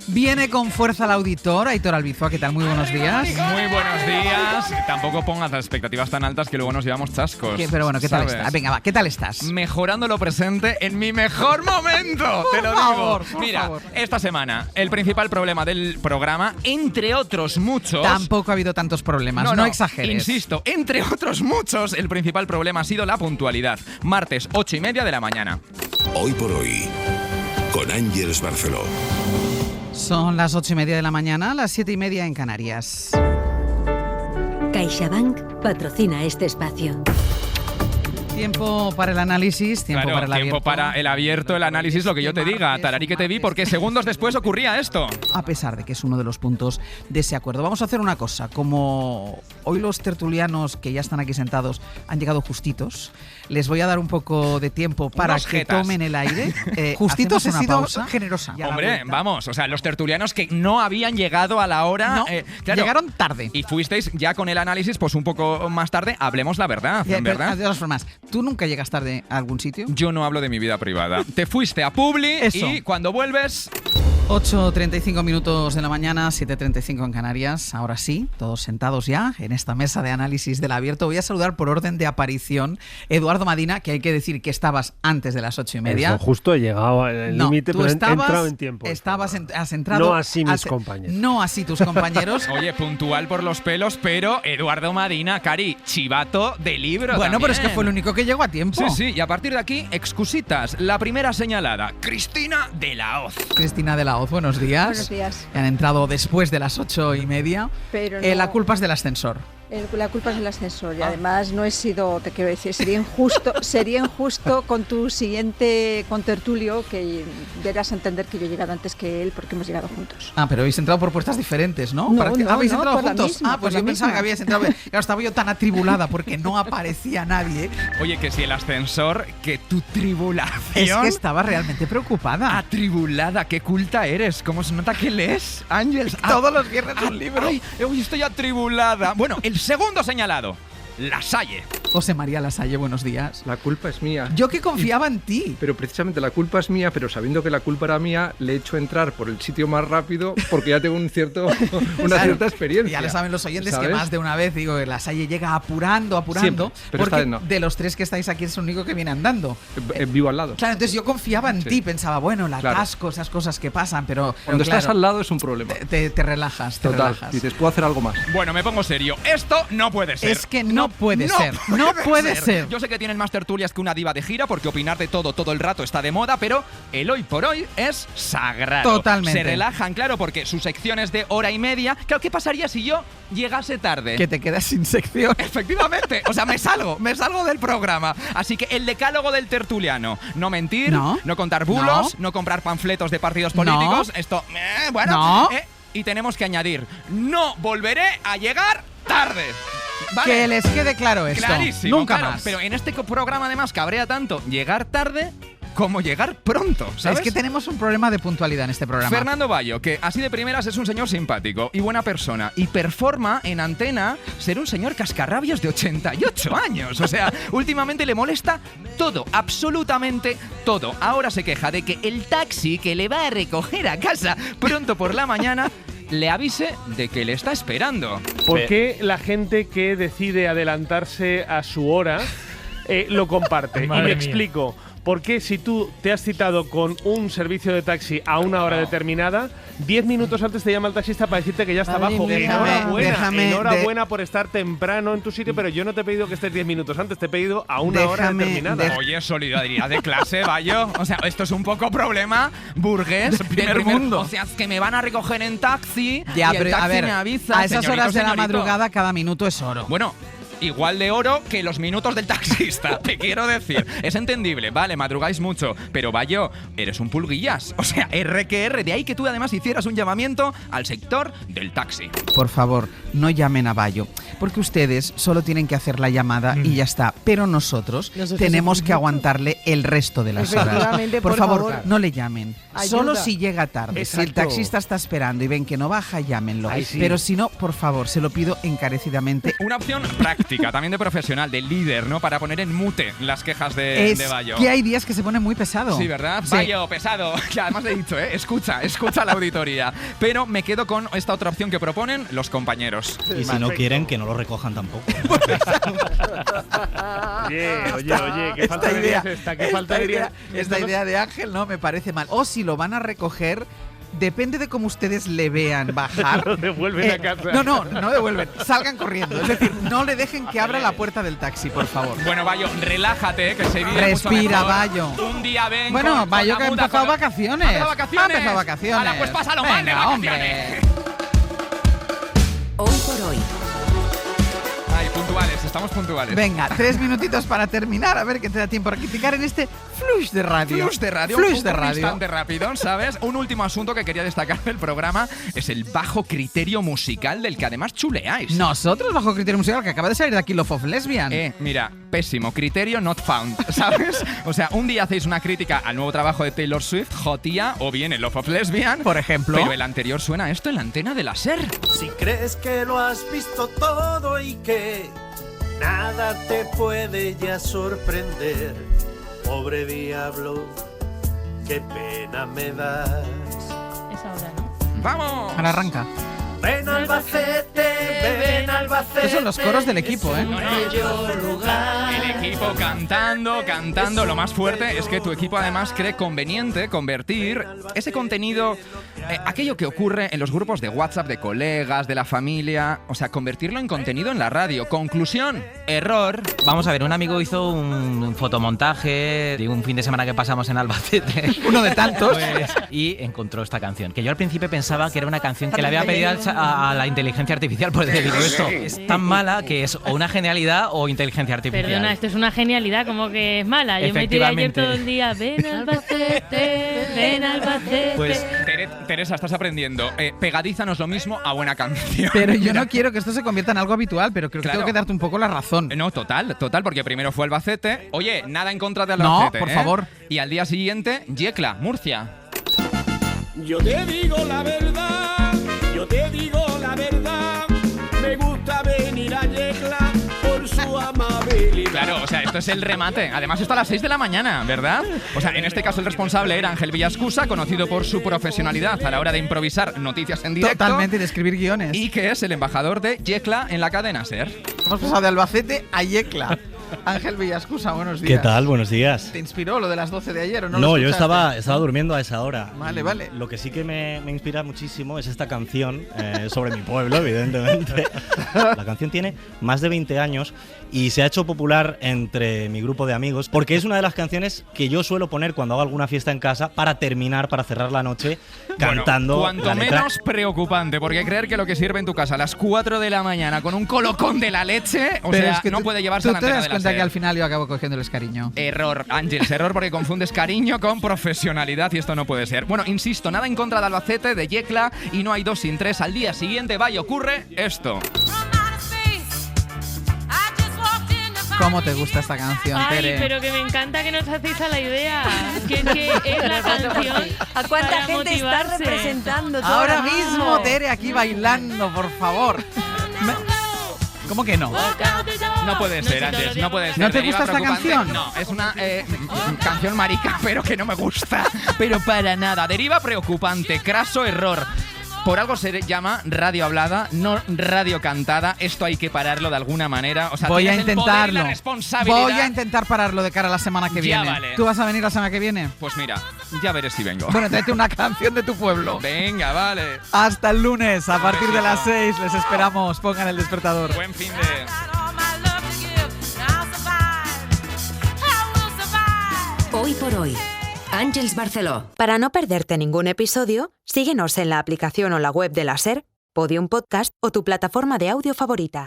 Viene con fuerza el auditor, Aitor Albizoa. ¿Qué tal? Muy buenos días. Muy buenos días. Tampoco pongas las expectativas tan altas que luego nos llevamos chascos. Pero bueno, ¿qué tal ¿sabes? estás? Venga, va, ¿qué tal estás? Mejorando lo presente en mi mejor momento. Te lo digo. Mira, esta semana, el principal problema del programa, entre otros muchos. Tampoco ha habido tantos problemas, no exageres. Insisto, entre otros muchos, el principal problema ha sido la puntualidad. Martes, 8:30 de la mañana. Hoy por hoy, con Ángeles Barceló. Son las 8:30 de la mañana, las 7:30 en Canarias. CaixaBank patrocina este espacio. Tiempo para el análisis, tiempo Claro, para el abierto. tiempo para el abierto, el análisis, lo que yo te diga. Tararí que te vi, porque segundos después ocurría esto. A pesar de que es uno de los puntos de ese acuerdo. Vamos a hacer una cosa. Como hoy los tertulianos que ya están aquí sentados han llegado justitos, les voy a dar un poco de tiempo para Unos que jetas. tomen el aire. Justitos he una sido pausa. generosa. Hombre, vamos, o sea, los tertulianos que no habían llegado a la hora. No, claro, llegaron tarde. Y fuisteis ya con el análisis, pues un poco más tarde. Hablemos la verdad, Ya, pero, ¿verdad? de todas formas, ¿tú nunca llegas tarde a algún sitio? Yo no hablo de mi vida privada. Te fuiste a Publi Eso. y cuando vuelves. 8:35 minutos de la mañana, 7:35 en Canarias. Ahora sí, todos sentados ya en esta mesa de análisis del abierto. Voy a saludar por orden de aparición Eduardo Madina, que hay que decir que estabas antes de las 8:30. Eso, justo he llegado al límite, tú pero he estabas, entrado en tiempo. Has entrado. No así mis compañeros. No así tus compañeros. Oye, puntual por los pelos, pero Eduardo Madina, Cari, chivato de libro. Bueno, pero es que también. fue el único que llegó a tiempo. Sí, sí, y a partir de aquí, excusitas. La primera señalada, Cristina de la Hoz. Cristina de la Hoz, buenos días. Buenos días. Han entrado después de las 8:30. Pero La no- culpa es del ascensor. La culpa es del ascensor y además no he sido, te quiero decir, sería injusto con tu siguiente contertulio que debieras entender que yo he llegado antes que él porque hemos llegado juntos. Ah, pero habéis entrado por puertas diferentes, ¿no? No, ¿Para qué? no, ¿Habéis no, entrado por la juntos? misma, Ah, pues por yo la pensaba misma. que habíais entrado. Claro, estaba yo tan atribulada porque no aparecía nadie. Oye, que si el ascensor, que tu tribulación. Es que estaba realmente preocupada. Atribulada, qué culta eres. ¿Cómo se nota que lees, Ángels? Todos los viernes un libro. Ay, hoy estoy atribulada. Bueno, el segundo señalado. La Salle. José María Lasalle, buenos días. La culpa es mía. Yo que confiaba en ti. Pero precisamente la culpa es mía, pero sabiendo que la culpa era mía, le he hecho entrar por el sitio más rápido porque ya tengo una Claro. cierta experiencia. Ya lo saben los oyentes ¿sabes? que más de una vez, digo, que Lasalle llega apurando, Siempre, pero esta porque vez no. de los tres que estáis aquí es el único que viene andando. Vivo al lado. Claro, entonces yo confiaba en Sí. ti, pensaba, bueno, el Claro. atasco, esas cosas que pasan, pero Cuando claro, estás al lado es un problema. te relajas, te Total. relajas. Dices, puedo hacer algo más. Bueno, me pongo serio. Esto no puede ser. Es que no puede ser. No No puede ser. Yo sé que tienen más tertulias que una diva de gira, porque opinar de todo el rato está de moda, pero el hoy por hoy es sagrado. Totalmente. Se relajan, claro, porque su sección es de hora y media. Claro, ¿qué pasaría si yo llegase tarde? Que te quedas sin sección. Efectivamente. O sea, me salgo del programa. Así que el decálogo del tertuliano: no mentir, no contar bulos, no comprar panfletos de partidos políticos. Esto, y tenemos que añadir: no volveré a llegar tarde. ¿Vale? Que les quede claro esto. Clarísimo, Nunca claro. más. Pero en este programa además cabrea tanto llegar tarde como llegar pronto, ¿sabes? Es que tenemos un problema de puntualidad en este programa. Fernando Bayo, que así de primeras es un señor simpático y buena persona, y performa en antena ser un señor cascarrabias de 88 años. O sea, últimamente le molesta todo, absolutamente todo. Ahora se queja de que el taxi que le va a recoger a casa pronto por la mañana le avise de que le está esperando. ¿Por qué la gente que decide adelantarse a su hora lo comparte? Y me explico. ¿Por qué si tú te has citado con un servicio de taxi a una hora determinada, 10 minutos antes te llama el taxista para decirte que ya está abajo? Enhorabuena por estar temprano en tu sitio, pero yo no te he pedido que estés 10 minutos antes, te he pedido a una hora determinada. Oye, solidaridad de clase, Bayo. O sea, esto es un poco problema burgués del primer mundo. O sea, es que me van a recoger en taxi Ya, y el pero taxi a ver, me avisa. a esas Señorito, horas de la señorito. madrugada cada minuto es oro. Bueno, igual de oro que los minutos del taxista, te quiero decir. Es entendible, vale, madrugáis mucho, pero Bayo, eres un pulguillas. O sea, R que R, de ahí que tú además hicieras un llamamiento al sector del taxi. Por favor, no llamen a Bayo, porque ustedes solo tienen que hacer la llamada y ya está. Pero nosotros tenemos que aguantarle el resto de las horas. Por favor, no le llamen. Ayuda. Solo si llega tarde. Exacto. Si el taxista está esperando y ven que no baja, llámenlo. Ay, sí. Pero si no, por favor, se lo pido encarecidamente. Una opción práctica, también de profesional, de líder, ¿no? Para poner en mute las quejas de Bayo. Que hay días que se pone muy pesado. Sí, ¿verdad? Sí. Bayo, pesado. Que además le he dicho, escucha la auditoría. Pero me quedo con esta otra opción que proponen los compañeros. Y si no quieren, que no lo recojan tampoco. Oye, qué falta de ideas esta, qué falta de ideas. Esta idea de Ángel no me parece mal. O si lo van a recoger, depende de cómo ustedes le vean bajar. Lo devuelven a casa. No devuelven. Salgan corriendo. Es decir, no le dejen que abra la puerta del taxi, por favor. Bueno, Bayo, relájate, que se vive Respira, mucho mejor. Bayo. Un día ven Bueno, con Bayo la que ha muda, empezado con- vacaciones. ¿Ha empezado vacaciones? Ha empezado vacaciones. Hala, pues pásalo mal de Venga, vacaciones. Hoy por hoy. Ay, puntuales, estamos puntuales. Venga, 3 minutitos para terminar. A ver qué te da tiempo a criticar en este flush de radio. Flush de radio, Flush un de radio. instante rápido, ¿sabes? Un último asunto que quería destacar del programa es el bajo criterio musical del que además chuleáis. Nosotros, bajo criterio musical, que acaba de salir de aquí Love of Lesbian. Mira, pésimo, criterio not found, ¿sabes? O sea, un día hacéis una crítica al nuevo trabajo de Taylor Swift, Jotía, o bien el Love of Lesbian, por ejemplo. Pero el anterior suena esto en la antena de la SER. Si crees que lo has visto todo y que nada te puede ya sorprender, pobre diablo, qué pena me das. Es ahora, ¿no? ¡Vamos! Ahora arranca. Ven Albacete, ven Albacete. Estos son los coros del equipo, ¿eh? El equipo cantando. Lo más fuerte es que tu equipo además cree conveniente convertir ese contenido, aquello que ocurre en los grupos de WhatsApp de colegas, de la familia, o sea, convertirlo en contenido en la radio. Conclusión, error. Vamos a ver, un amigo hizo un fotomontaje de un fin de semana que pasamos en Albacete. Uno de tantos. Y encontró esta canción, que yo al principio pensaba que era una canción que le había pedido a la inteligencia artificial, porque digo, esto es tan mala que es o una genialidad o inteligencia artificial. Perdona, esto es una genialidad, como que es mala. Yo me tiré ayer todo el día, ven Albacete, ven Albacete. Pues, Teresa, estás aprendiendo. Pegadízanos lo mismo a buena canción. Pero yo no quiero que esto se convierta en algo habitual, pero creo que tengo que darte un poco la razón. No, total, porque primero fue Albacete. Oye, nada en contra de Albacete. No, por favor. Y al día siguiente, Yecla, Murcia. Yo te digo la verdad, me gusta venir a Yecla por su amabilidad. Claro, o sea, esto es el remate. Además, esto a las 6 de la mañana, ¿verdad? O sea, en este caso el responsable era Ángel Villascusa, conocido por su profesionalidad a la hora de improvisar noticias en directo. Totalmente, de escribir guiones. Y que es el embajador de Yecla en la cadena SER. Hemos pasado de Albacete a Yecla. Ángel Villascusa, buenos días. ¿Qué tal? Buenos días. ¿Te inspiró lo de las 12 de ayer o no? No, yo estaba durmiendo a esa hora. Vale. Lo que sí que me inspira muchísimo es esta canción sobre mi pueblo, evidentemente. La canción tiene más de 20 años y se ha hecho popular entre mi grupo de amigos porque es una de las canciones que yo suelo poner cuando hago alguna fiesta en casa para cerrar la noche cantando. Cuanto la letra. menos preocupante, porque creer que lo que sirve en tu casa a las 4 de la mañana con un colocón de la leche, no puede llevarse a la antena de la ¿Tú te das cuenta SER? que al final yo acabo cogiéndoles cariño? Error, Ángeles, error porque confundes cariño con profesionalidad y esto no puede ser. Bueno, insisto, nada en contra de Albacete, de Yecla y no hay 2 sin 3. Al día siguiente va y ocurre esto. ¿Cómo te gusta esta canción, Tere? Ay, pero que me encanta que nos hacéis a la idea. Que es la canción ¿A cuánta para gente motivarse? está representando todo Ahora el mundo? mismo, Tere, aquí bailando, por favor. ¿Cómo que no? No puede ser, Ángeles, no puede ser. ¿No te Deriva gusta esta preocupante. canción? No, es una canción marica, pero que no me gusta. Pero para nada. Deriva preocupante, craso error. Por algo se llama radio hablada, no radio cantada. Esto hay que pararlo de alguna manera. O sea, Voy a tienes el poder y intentarlo. la responsabilidad. Voy a intentar pararlo de cara a la semana que Ya viene. vale. ¿Tú vas a venir la semana que viene? Pues mira, ya veré si vengo. Bueno, tráete una canción de tu pueblo. Venga, vale. Hasta el lunes, a partir de besito. las 6. Les esperamos. Pongan el despertador. Buen fin de... Hoy por hoy, Àngels Barceló. Para no perderte ningún episodio, síguenos en la aplicación o la web de la SER, Podium Podcast o tu plataforma de audio favorita.